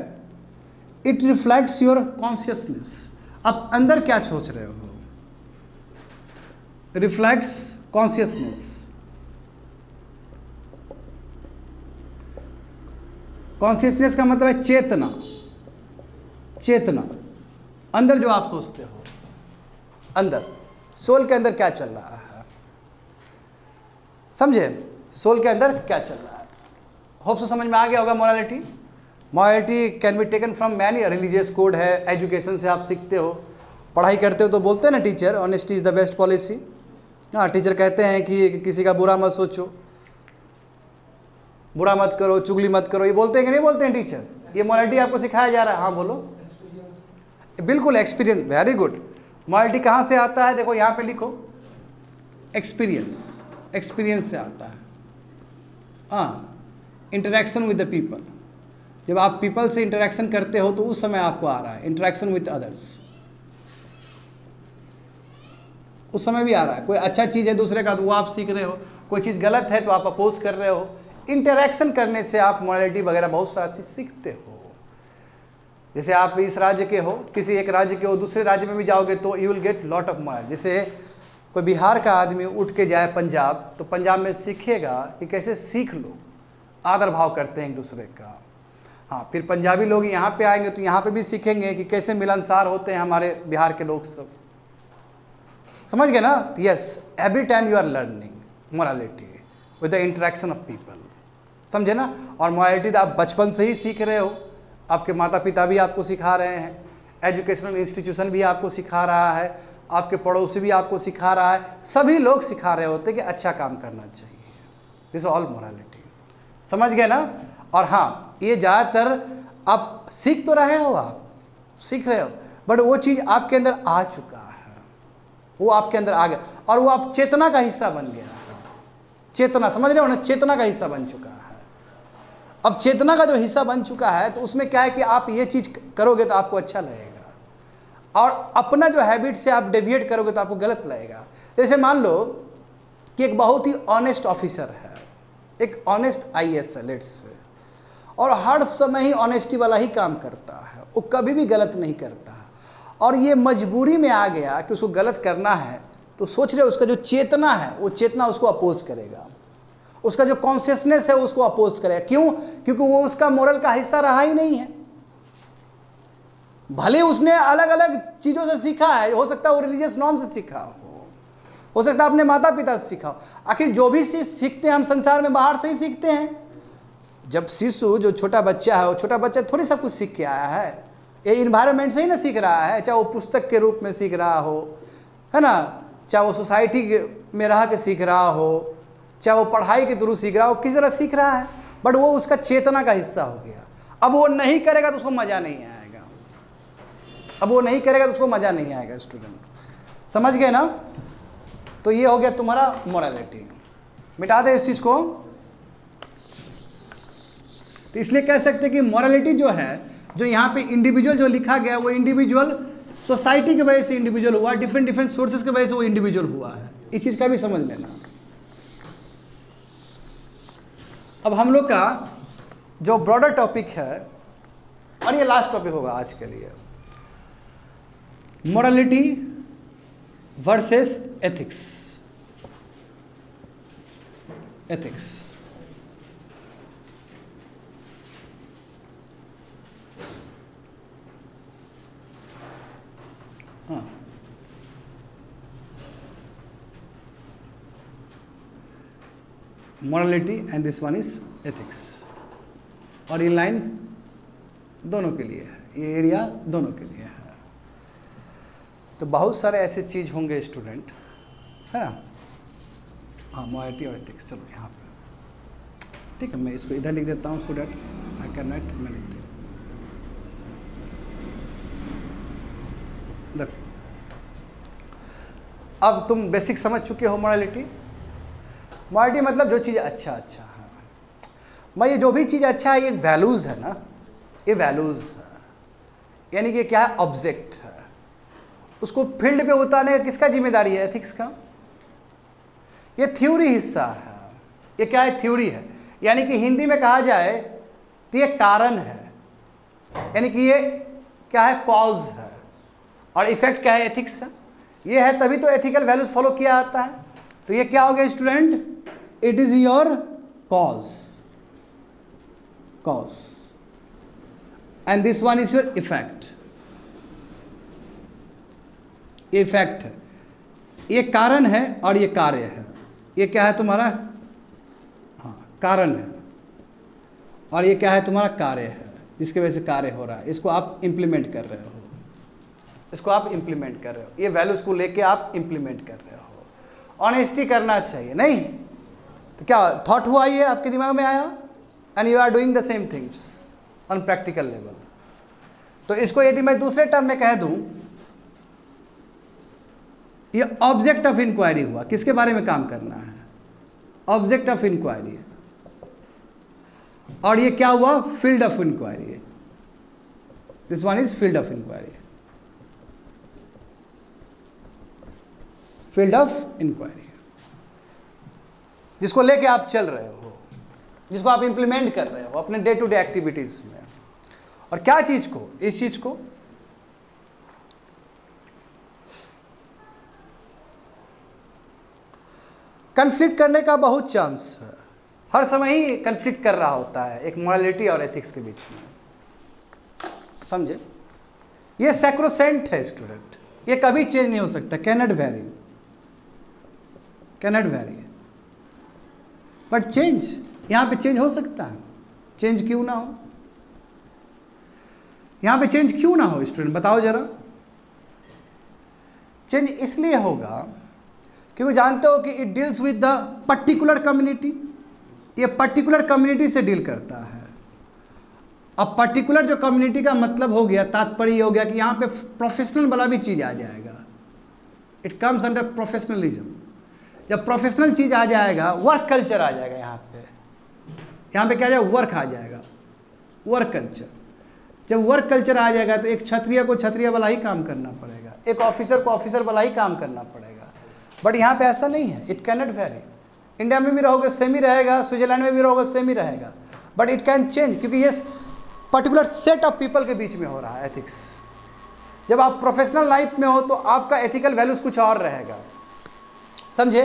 इट रिफ्लेक्ट्स योर कॉन्शियसनेस, आप अंदर क्या सोच रहे हो, रिफ्लेक्ट्स कॉन्शियसनेस। कॉन्शियसनेस का मतलब है चेतना, चेतना, अंदर जो आप सोचते हो, अंदर सोल के अंदर क्या चल रहा है, समझे, सोल के अंदर क्या चल रहा है। होप सो समझ में आ गया होगा morality. Morality can be taken from many, religious code है, एजुकेशन से आप सीखते हो, पढ़ाई करते हो तो बोलते हैं ना teacher, honesty is the best policy. हाँ टीचर कहते हैं कि किसी का बुरा मत सोचो, बुरा मत करो, चुगली मत करो, ये बोलते हैं कि नहीं बोलते हैं टीचर? ये मोरालिटी आपको सिखाया जा रहा है। हाँ बोलो। बिल्कुल, एक्सपीरियंस, वेरी गुड। मोरालिटी कहाँ से आता है? देखो यहाँ पे लिखो, एक्सपीरियंस, एक्सपीरियंस से आता है। हाँ, इंटरेक्शन विद द पीपल, जब आप पीपल से इंटरेक्शन करते हो तो उस समय आपको आ रहा है, इंटरेक्शन विद अदर्स, उस समय भी आ रहा है। कोई अच्छा चीज़ है दूसरे का तो वो आप सीख रहे हो, कोई चीज़ गलत है तो आप अपोज कर रहे हो। इंटरेक्शन करने से आप मोरालिटी वगैरह बहुत सारा चीज़ सीखते हो। जैसे आप इस राज्य के हो, किसी एक राज्य के हो, दूसरे राज्य में भी जाओगे तो you will get lot of morality. जैसे कोई बिहार का आदमी उठ के जाए पंजाब, तो पंजाब में सीखेगा कि कैसे सीख लोग आदर भाव करते हैं एक दूसरे का। हाँ, फिर पंजाबी लोग यहाँ पे आएंगे तो यहाँ पे भी सीखेंगे कि कैसे मिलनसार होते हैं हमारे बिहार के लोग सब। समझ गए ना? Yes, every time you are learning morality with the interaction of people, समझे ना? और मोरालिटी तो आप बचपन से ही सीख रहे हो, आपके माता पिता भी आपको सिखा रहे हैं, एजुकेशनल इंस्टीट्यूशन भी आपको सिखा रहा है, आपके पड़ोसी भी आपको सिखा रहा है, सभी लोग सिखा रहे होते कि अच्छा काम करना चाहिए। दिस ऑल मोरालिटी, समझ गए ना? और हाँ, ये ज़्यादातर आप सीख तो रहे हो, आप सीख रहे हो, बट वो चीज़ आपके अंदर आ चुका है, वो आपके अंदर आ गया और वो आप चेतना का हिस्सा बन गया है। चेतना, समझ रहे हो ना? चेतना का हिस्सा बन चुका है। अब चेतना का जो हिस्सा बन चुका है तो उसमें क्या है कि आप ये चीज़ करोगे तो आपको अच्छा लगेगा, और अपना जो हैबिट से आप डेविएट करोगे तो आपको गलत लगेगा। जैसे मान लो कि एक बहुत ही ऑनेस्ट ऑफिसर है, एक ऑनेस्ट IAS है लेट्स से, और हर समय ही ऑनेस्टी वाला ही काम करता है, वो कभी भी गलत नहीं करता है, और ये मजबूरी में आ गया कि उसको गलत करना है, तो सोच रहे उसका जो चेतना है वो चेतना उसको अपोज करेगा, उसका जो कॉन्शियसनेस है उसको अपोज करेगा। क्यों? क्योंकि वो उसका मोरल का हिस्सा रहा ही नहीं है। भले उसने अलग अलग चीज़ों से सीखा है, हो सकता है वो रिलीजियस नॉर्म से सीखा हो सकता है अपने माता पिता से सीखा हो। आखिर जो भी सीखते हैं हम संसार में बाहर से ही सीखते हैं। जब शिशु, जो छोटा बच्चा है, वो छोटा बच्चा थोड़ी सब कुछ सीख के आया है, ये इन्वायरमेंट से ही ना सीख रहा है, चाहे वो पुस्तक के रूप में सीख रहा हो, है ना, चाहे वो सोसाइटी में रह के सीख रहा हो, चाहे वो पढ़ाई के थ्रू सीख रहा हो, किसी तरह सीख रहा है, बट वो उसका चेतना का हिस्सा हो गया। अब वो नहीं करेगा तो उसको मज़ा नहीं आएगा, अब वो नहीं करेगा तो उसको मज़ा नहीं आएगा। स्टूडेंट समझ गए ना? तो ये हो गया तुम्हारा मोरालिटी। मिटा दे इस चीज़ को। तो इसलिए कह सकते हैं कि मॉरलिटी जो है, जो यहाँ पे इंडिविजुअल जो लिखा गया वो इंडिविजुअल सोसाइटी की वजह से इंडिविजुअल हुआ, डिफरेंट डिफरेंट सोर्सेज की वजह से वो इंडिविजुअल हुआ है। इस चीज़ का भी समझ लेना। अब हम लोग का जो ब्रॉडर टॉपिक है, और ये लास्ट टॉपिक होगा आज के लिए, मॉरलिटी वर्सेस एथिक्स। एथिक्स हाँ, morality and this one is ethics। और ये लाइन दोनों के लिए है, ये एरिया दोनों के लिए है। तो बहुत सारे ऐसे चीज़ होंगे स्टूडेंट, है ना। हाँ, morality और ethics। चलो यहाँ पे ठीक है, मैं इसको इधर लिख देता हूँ so that I can write। मैं लिखती हूँ, देखो अब तुम बेसिक समझ चुके हो मॉरलिटी। मॉरलिटी मतलब जो चीज़ अच्छा है। मैं ये जो भी चीज़ अच्छा है ये वैल्यूज़ है ना, ये वैल्यूज़ है, यानी कि क्या है, ऑब्जेक्ट है। उसको फील्ड पे उतारने का किसका जिम्मेदारी है? एथिक्स का। ये थ्योरी हिस्सा है, ये क्या है, थ्योरी है। यानी कि हिंदी में कहा जाए तो ये कारण है, यानी कि ये क्या है, कॉज है। और इफेक्ट क्या है, एथिक्स है। ये है तभी तो एथिकल वैल्यूज फॉलो किया जाता है। तो ये क्या हो गया student? It is your cause, and this one is your effect. ये इफेक्ट है, ये कारण है और ये कार्य है। ये क्या है तुम्हारा? हाँ, कारण है, और ये क्या है तुम्हारा? कार्य है, जिसकी वजह से कार्य हो रहा है। इसको आप इंप्लीमेंट कर रहे हो, इसको आप इंप्लीमेंट कर रहे हो, ये वैल्यूज को लेके आप इंप्लीमेंट कर रहे हो। ऑनेस्टी करना चाहिए, नहीं तो क्या थॉट हुआ, ये आपके दिमाग में आया, and you are doing the same things on practical level. तो इसको यदि मैं दूसरे टर्म में कह दूं, ये ऑब्जेक्ट ऑफ इंक्वायरी हुआ। किसके बारे में काम करना है? Object of inquiry. और ये क्या हुआ? Field of inquiry. This one is field of inquiry, field of inquiry, जिसको लेके आप चल रहे हो, जिसको आप इंप्लीमेंट कर रहे हो अपने डे टू डे एक्टिविटीज में। और क्या चीज को? इस चीज को कन्फ्लिक्ट करने का बहुत चांस है, हर समय ही कन्फ्लिक्ट कर रहा होता है एक मोरालिटी और एथिक्स के बीच में, समझे। ये सैक्रोसेंट है स्टूडेंट, ये कभी चेंज नहीं हो सकता, cannot very, cannot very. But change, यहाँ पे चेंज हो सकता है। चेंज क्यों ना हो? यहाँ पे चेंज क्यों ना हो स्टूडेंट, बताओ जरा। चेंज इसलिए होगा क्योंकि जानते हो कि it deals with the particular community, ये पर्टिकुलर कम्युनिटी से डील करता है। अब पर्टिकुलर जो कम्युनिटी का मतलब हो गया, तात्पर्य हो गया कि यहाँ पे प्रोफेशनल वाला भी चीज़ आ जाएगा। It comes under professionalism. जब प्रोफेशनल चीज़ आ जाएगा, वर्क कल्चर आ जाएगा यहाँ पे क्या आ जाएगा? वर्क आ जाएगा, वर्क कल्चर। जब वर्क कल्चर आ जाएगा तो एक क्षत्रिय को क्षत्रिय वाला ही काम करना पड़ेगा, एक ऑफिसर को ऑफिसर वाला ही काम करना पड़ेगा। बट यहाँ पे ऐसा नहीं है, it can not very. India में भी रहोगे सेम ही रहेगा, स्विट्जरलैंड में भी रहोगे सेम ही रहेगा, बट इट कैन चेंज, क्योंकि ये पर्टिकुलर सेट ऑफ पीपल के बीच में हो रहा है एथिक्स। जब आप प्रोफेशनल लाइफ में हो तो आपका एथिकल वैल्यूज कुछ और रहेगा, समझे?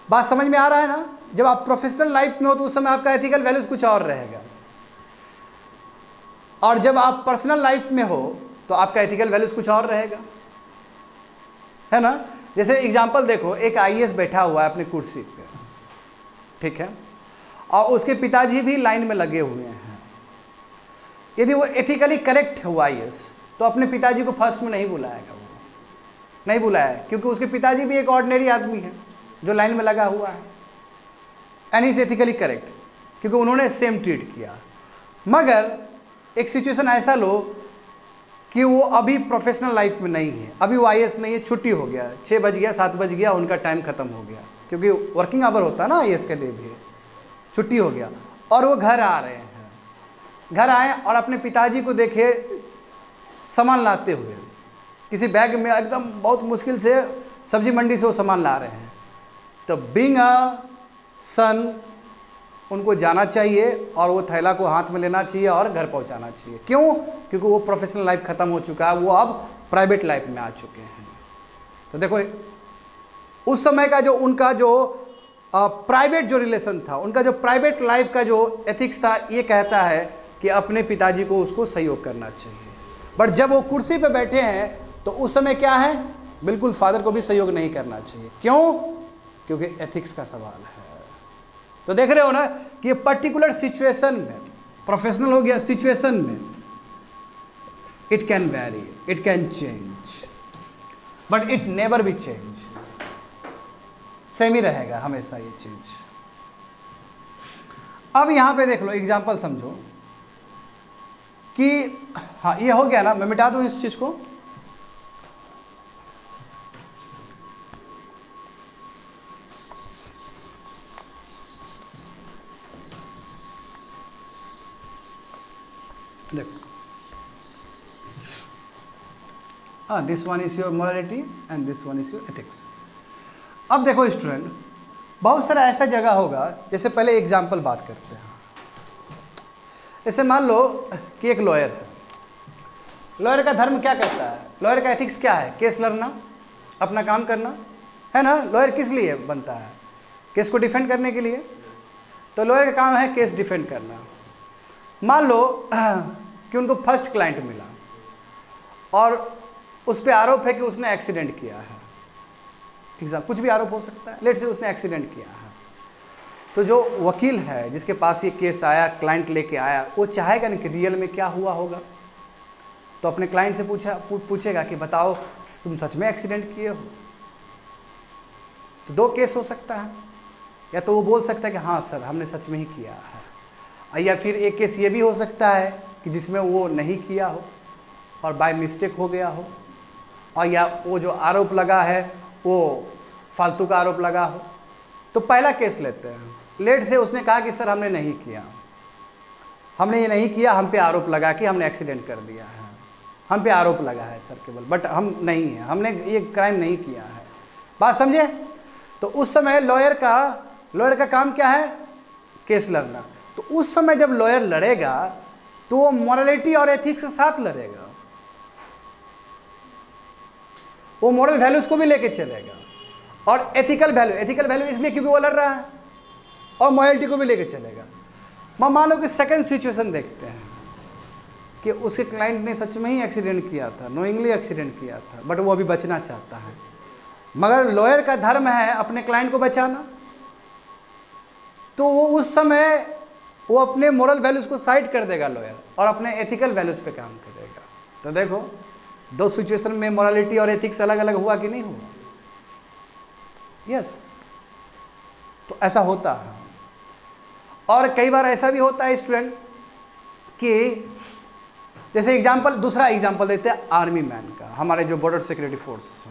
बात समझ में आ रहा है ना? जब आप प्रोफेशनल लाइफ में हो तो उस समय आपका एथिकल वैल्यूज कुछ और रहेगा, और जब आप पर्सनल लाइफ में हो तो आपका एथिकल वैल्यूज कुछ और रहेगा, है ना। जैसे एग्जांपल देखो, एक आईएएस बैठा हुआ है अपनी कुर्सी पे, ठीक है, और उसके पिताजी भी लाइन में लगे हुए हैं। यदि वो एथिकली करेक्ट है वो आईएएस, तो अपने पिताजी को फर्स्ट में नहीं बुलाएगा, वो नहीं बुलाया, क्योंकि उसके पिताजी भी एक ऑर्डिनरी आदमी है जो लाइन में लगा हुआ है, एंड इज एथिकली करेक्ट, क्योंकि उन्होंने सेम ट्रीट किया। मगर एक सिचुएशन ऐसा लो कि वो अभी प्रोफेशनल लाइफ में नहीं है, अभी वो आईएएस नहीं है, छुट्टी हो गया, 6 बज गया 7 बज गया, उनका टाइम खत्म हो गया, क्योंकि वर्किंग आवर होता है ना आईएएस के लिए भी, छुट्टी हो गया, और वो घर आ रहे हैं, घर आए और अपने पिताजी को देखे सामान लाते हुए, किसी बैग में एकदम बहुत मुश्किल से सब्जी मंडी से वो सामान ला रहे हैं, तो बीइंग अ सन उनको जाना चाहिए और वो थैला को हाथ में लेना चाहिए और घर पहुंचाना चाहिए। क्यों? क्योंकि वो प्रोफेशनल लाइफ ख़त्म हो चुका है, वो अब प्राइवेट लाइफ में आ चुके हैं। तो देखो उस समय का जो उनका जो प्राइवेट जो रिलेशन था, उनका जो प्राइवेट लाइफ का जो एथिक्स था, ये कहता है कि अपने पिताजी को उसको सहयोग करना चाहिए। बट जब वो कुर्सी पे बैठे हैं तो उस समय क्या है, बिल्कुल फादर को भी सहयोग नहीं करना चाहिए। क्यों? क्योंकि एथिक्स का सवाल है। तो देख रहे हो ना कि ये पर्टिकुलर सिचुएशन में, प्रोफेशनल हो गया सिचुएशन में, it can vary, it can change, but it never be change, same ही रहेगा हमेशा ये चीज। अब यहां पे देख लो एग्जांपल समझो कि हाँ ये हो गया ना, मैं मिटा दूं इस चीज को। देखो हाँ, this one is your morality and this one is your ethics. अब देखो स्टूडेंट, बहुत सारा ऐसा जगह होगा, जैसे पहले एग्जांपल बात करते हैं। जैसे मान लो कि एक लॉयर है, लॉयर का धर्म क्या करता है, लॉयर का एथिक्स क्या है? केस लड़ना, अपना काम करना, है ना। लॉयर किस लिए बनता है? केस को डिफेंड करने के लिए। तो लॉयर का काम है केस डिफेंड करना। मान लो कि उनको फर्स्ट क्लाइंट मिला और उस पर आरोप है कि उसने एक्सीडेंट किया है, कुछ भी आरोप हो सकता है, लेट से उसने एक्सीडेंट किया है। तो जो वकील है जिसके पास ये केस आया, क्लाइंट लेके आया, वो चाहेगा ना कि रियल में क्या हुआ होगा। तो अपने क्लाइंट से पूछेगा कि बताओ तुम सच में एक्सीडेंट किए हो। तो दो केस हो सकता है, या तो वो बोल सकता है कि हाँ सर हमने सच में ही किया है, या फिर एक केस ये भी हो सकता है कि जिसमें वो नहीं किया हो और बाय मिस्टेक हो गया हो, और या वो जो आरोप लगा है वो फालतू का आरोप लगा हो। तो पहला केस लेते हैं, लेट से उसने कहा कि सर हमने नहीं किया, हमने ये नहीं किया, हम पे आरोप लगा कि हमने एक्सीडेंट कर दिया है, हम पे आरोप लगा है सर केवल, बट हम नहीं है, हमने ये क्राइम नहीं किया है। बात समझे? तो उस समय लॉयर का काम क्या है? केस लड़ना। तो उस समय जब लॉयर लड़ेगा तो वो मोरालिटी और एथिक्स के साथ लड़ेगा, वो मोरल वैल्यूज को भी लेके चलेगा, और एथिकल वैल्यू इसलिए क्योंकि वो लड़ रहा है, और मोरालिटी को भी लेके चलेगा। मान लो कि सेकंड सिचुएशन देखते हैं कि उसके क्लाइंट ने सच में ही एक्सीडेंट किया था, नोइंगली एक्सीडेंट किया था, बट वो अभी बचना चाहता है, मगर लॉयर का धर्म है अपने क्लाइंट को बचाना। तो वो उस समय वो अपने मोरल वैल्यूज को साइड कर देगा लॉयर, और अपने एथिकल वैल्यूज पे काम करेगा। तो देखो दो सिचुएशन में मोरालिटी और एथिक्स अलग अलग हुआ कि नहीं हुआ? यस। तो ऐसा होता है। और कई बार ऐसा भी होता है स्टूडेंट कि जैसे दूसरा एग्जांपल देते हैं आर्मी मैन का, हमारे जो बॉर्डर सिक्योरिटी फोर्स।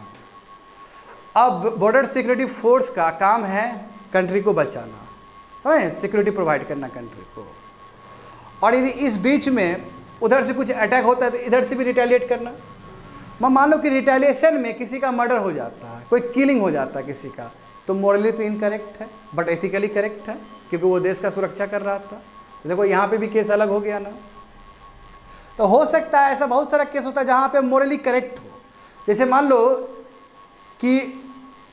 अब बॉर्डर सिक्योरिटी फोर्स का काम है कंट्री को बचाना, समझे, सिक्योरिटी प्रोवाइड करना कंट्री को। और यदि इस बीच में उधर से कुछ अटैक होता है तो इधर से भी रिटेलिएट करना। मान लो कि रिटेलिएशन में किसी का मर्डर हो जाता है, कोई किलिंग हो जाता है किसी का, तो मोरली तो इनकरेक्ट है बट एथिकली करेक्ट है, क्योंकि वो देश का सुरक्षा कर रहा था। तो देखो यहाँ पे भी केस अलग हो गया ना। तो हो सकता है ऐसा बहुत सारा केस होता है जहाँ पे मोरली करेक्ट हो। जैसे मान लो कि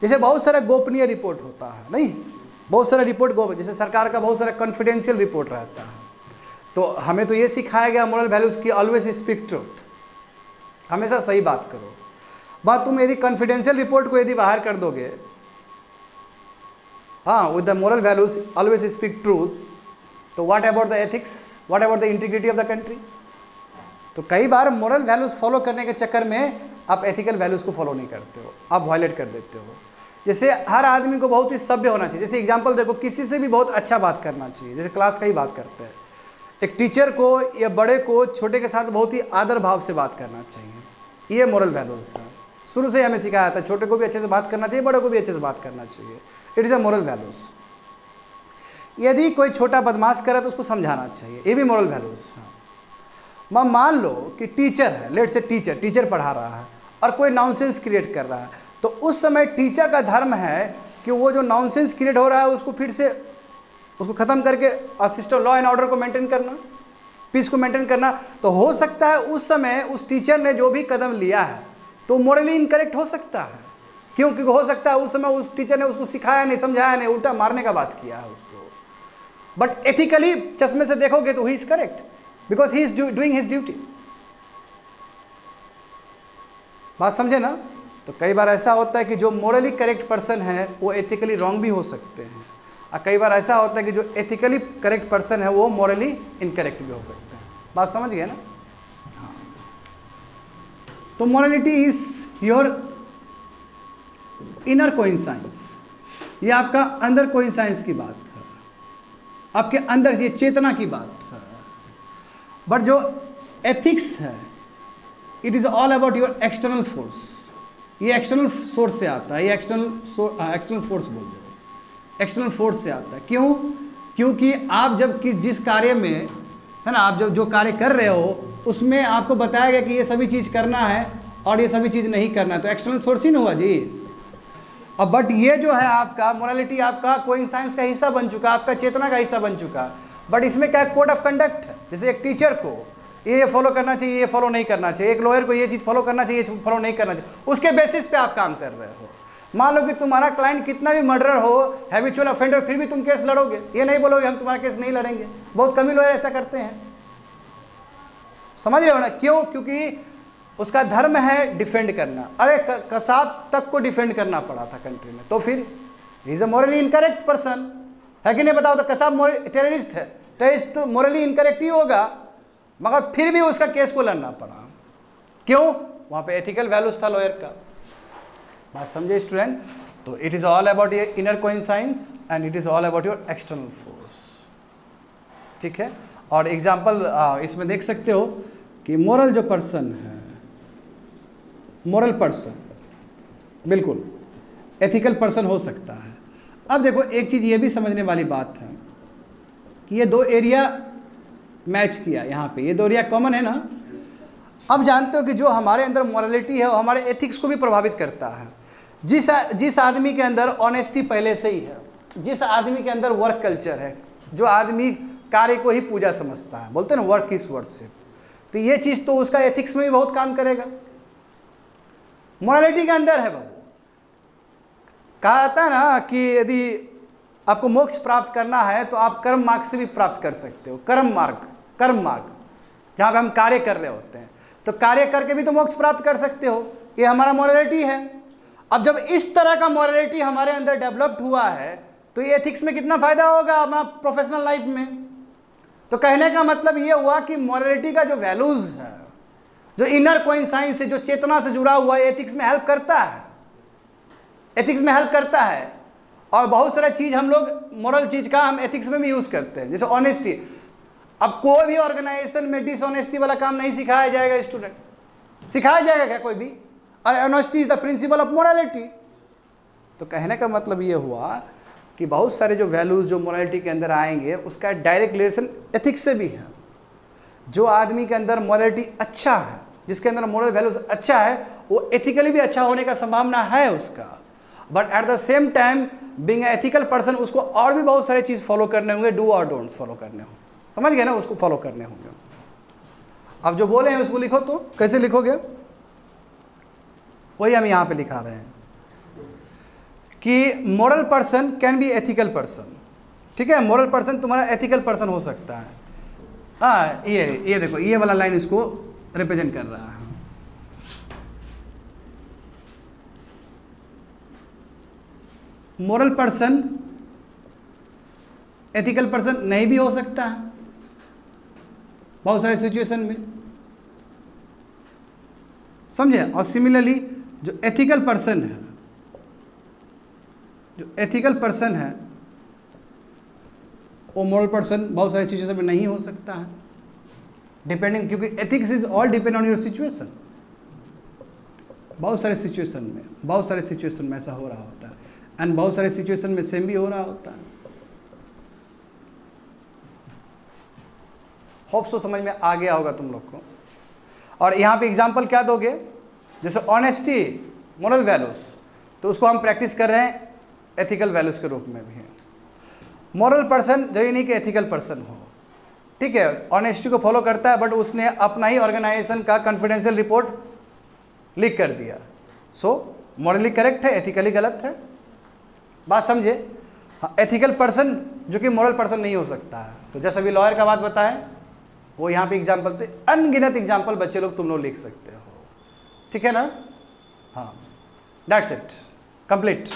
जैसे बहुत सारा गोपनीय रिपोर्ट होता है, नहीं, बहुत सारा रिपोर्ट जैसे सरकार का बहुत सारा कॉन्फिडेंशियल रिपोर्ट रहता है, तो हमें तो ये सिखाया गया मोरल वैल्यूज की ऑलवेज स्पीक ट्रूथ, हमेशा सही बात करो। बात तुम यदि कॉन्फिडेंशियल रिपोर्ट को यदि बाहर कर दोगे, हाँ, with the moral values always speak truth, तो what about the ethics, what about the integrity of the country. तो कई बार मोरल वैल्यूज फॉलो करने के चक्कर में आप एथिकल वैल्यूज को फॉलो नहीं करते हो, आप वायलेट कर देते हो। जैसे हर आदमी को बहुत ही सभ्य होना चाहिए। जैसे एग्जांपल देखो, किसी से भी बहुत अच्छा बात करना चाहिए। जैसे क्लास का ही बात करते हैं, एक टीचर को या बड़े को छोटे के साथ बहुत ही आदर भाव से बात करना चाहिए। ये मोरल वैल्यूज है, शुरू से हमें सिखाया था। छोटे को भी अच्छे से बात करना चाहिए, बड़े को भी अच्छे से बात करना चाहिए। It is a moral values. यदि कोई छोटा बदमाश करे तो उसको समझाना चाहिए, ये भी मोरल वैल्यूज है। मान लो कि टीचर है, लेट से टीचर पढ़ा रहा है और कोई नॉनसेंस क्रिएट कर रहा है, तो उस समय टीचर का धर्म है कि वो जो नॉनसेंस क्रिएट हो रहा है उसको फिर से उसको ख़त्म करके सिस्टम लॉ एंड ऑर्डर को मेंटेन करना, पीस को मेंटेन करना। तो हो सकता है उस समय उस टीचर ने जो भी कदम लिया है तो मोरली इनकरेक्ट हो सकता है। क्यों? क्योंकि हो सकता है उस समय उस टीचर ने उसको सिखाया नहीं, समझाया नहीं, उल्टा मारने का बात किया है उसको। बट एथिकली चश्मे से देखोगे तो he is correct because he is doing his duty. बात समझे ना? तो कई बार ऐसा होता है कि जो मोरली करेक्ट पर्सन है वो एथिकली रॉन्ग भी हो सकते हैं, और कई बार ऐसा होता है कि जो एथिकली करेक्ट पर्सन है वो मोरली इनकरेक्ट भी हो सकते हैं। बात समझ गए ना? हाँ। तो मोरलिटी इज योर इनर कोइंसाइंस, ये आपका अंदर कोइंसाइंस की बात है, आपके अंदर ये चेतना की बात है। बट जो एथिक्स है it is all about your external force, ये एक्सटर्नल सोर्स से आता है, ये एक्सटर्नल फोर्स बोल दो, एक्सटर्नल फोर्स से आता है। क्यों? क्योंकि आप जब जिस कार्य में है ना, आप जो कार्य कर रहे हो उसमें आपको बताया गया कि ये सभी चीज़ करना है और ये सभी चीज़ नहीं करना है, तो एक्सटर्नल सोर्स ही ना हुआ जी। अब बट ये जो है आपका मोरालिटी आपका कोइंसाइंस का हिस्सा बन चुका, आपका चेतना का हिस्सा बन चुका। बट इसमें क्या कोड ऑफ कंडक्ट है, जैसे एक टीचर को ये फॉलो करना चाहिए, ये फॉलो नहीं करना चाहिए, एक लॉयर को ये चीज़ फॉलो करना चाहिए, ये फॉलो नहीं करना चाहिए, उसके बेसिस पे आप काम कर रहे हो। मान लो कि तुम्हारा क्लाइंट कितना भी मर्डर हो, हैबिचुअल ऑफेंडर, फिर भी तुम केस लड़ोगे, ये नहीं बोलोगे हम तुम्हारा केस नहीं लड़ेंगे। बहुत कम ही लॉयर ऐसा करते हैं, समझ रहे हो ना? क्यों? क्योंकि उसका धर्म है डिफेंड करना। अरे कसाब तक को डिफेंड करना पड़ा था कंट्री में, तो फिर is a morally incorrect person है कि नहीं? बताओ तो कसाब टेररिस्ट है, टेररिस्ट तो मोरली इनकरेक्ट ही होगा, मगर फिर भी उसका केस को लड़ना पड़ा। क्यों? वहाँ पे एथिकल वैल्यूज था लॉयर का। बात समझे स्टूडेंट? तो it is all about your inner conscience and it is all about your external force. ठीक है? और एग्जाम्पल इसमें देख सकते हो कि मोरल जो पर्सन है, मोरल पर्सन बिल्कुल एथिकल पर्सन हो सकता है। अब देखो एक चीज़ ये भी समझने वाली बात है कि ये दो एरिया मैच किया, यहाँ पे ये दो एरिया कॉमन है ना। अब जानते हो कि जो हमारे अंदर मोरालिटी है वो हमारे एथिक्स को भी प्रभावित करता है। जिस आदमी के अंदर ऑनेस्टी पहले से ही है, जिस आदमी के अंदर वर्क कल्चर है, जो आदमी कार्य को ही पूजा समझता है, बोलते हैं ना वर्क इज वर्शिप, तो ये चीज़ तो उसका एथिक्स में भी बहुत काम करेगा। मोरालिटी के अंदर है बाबू। कहा जाता है ना कि यदि आपको मोक्ष प्राप्त करना है तो आप कर्म मार्ग से भी प्राप्त कर सकते हो। कर्म मार्ग जहाँ पे हम कार्य कर रहे होते हैं, तो कार्य करके भी तो मोक्ष प्राप्त कर सकते हो। ये हमारा मोरालिटी है। अब जब इस तरह का मोरालिटी हमारे अंदर डेवलप्ड हुआ है तो ये एथिक्स में कितना फायदा होगा हमारा प्रोफेशनल लाइफ में। तो कहने का मतलब ये हुआ कि मोरालिटी का जो वैल्यूज है, जो इनर कोइंसाइंस है, जो चेतना से जुड़ा हुआ है, एथिक्स में हेल्प करता है, एथिक्स में हेल्प करता है। और बहुत सारा चीज़ हम लोग मोरल चीज़ का हम एथिक्स में भी यूज़ करते हैं, जैसे ऑनेस्टी। अब कोई भी ऑर्गेनाइजेशन में डिसऑनेस्टी वाला काम नहीं सिखाया जाएगा स्टूडेंट, सिखाया जाएगा क्या कोई भी? और honesty is the principle of morality. तो कहने का मतलब ये हुआ कि बहुत सारे जो वैल्यूज़ जो मोरालिटी के अंदर आएंगे उसका डायरेक्ट रिलेशन एथिक्स से भी है। जो आदमी के अंदर मोरालिटी अच्छा है, जिसके अंदर मोरल वैल्यूज अच्छा है, वो एथिकली भी अच्छा होने का संभावना है उसका। But at the same time being ethical person उसको और भी बहुत सारे चीज़ फॉलो करने होंगे, डू और डोंट्स फॉलो करने होंगे, समझ गए ना? उसको फॉलो करने होंगे। अब जो बोले हैं उसको लिखो, तो कैसे लिखोगे? वही हम यहाँ पे लिखा रहे हैं कि moral person can be ethical person. ठीक है? मोरल पर्सन तुम्हारा एथिकल पर्सन हो सकता है। हाँ, ये देखो, ये वाला लाइन इसको रिप्रेजेंट कर रहा है। मोरल पर्सन एथिकल पर्सन नहीं भी हो सकता है बहुत सारे सिचुएशन में, समझे? और सिमिलरली जो एथिकल पर्सन है, जो एथिकल पर्सन है वो मोरल पर्सन बहुत सारे सिचुएशन में नहीं हो सकता है, डिपेंडिंग, क्योंकि ethics is all depend on your situation. बहुत सारे सिचुएशन में ऐसा हो रहा होता है, एंड बहुत सारे सिचुएशन में सेम भी हो रहा होता है। होप सो समझ में आ गया होगा तुम लोग को। और यहाँ पे एग्जाम्पल क्या दोगे, जैसे ऑनेस्टी मोरल वैल्यूज़, तो उसको हम प्रैक्टिस कर रहे हैं एथिकल वैल्यूज़ के रूप में भी। मॉरल पर्सन जरूरी नहीं कि एथिकल पर्सन हो, ठीक है, ऑनेस्टी को फॉलो करता है बट उसने अपना ही ऑर्गेनाइजेशन का कॉन्फिडेंशियल रिपोर्ट लीक कर दिया, सो मॉरली करेक्ट है, एथिकली गलत है। बात समझे? हाँ, एथिकल पर्सन जो कि मॉरल पर्सन नहीं हो सकता है। तो जैसे अभी लॉयर का बात बताएं, वो यहाँ पे एग्जाम्पल थे, अनगिनत एग्जाम्पल बच्चे लोग तुम लोग लिख सकते हो, ठीक है ना? हाँ, दैट्स इट, कंप्लीट।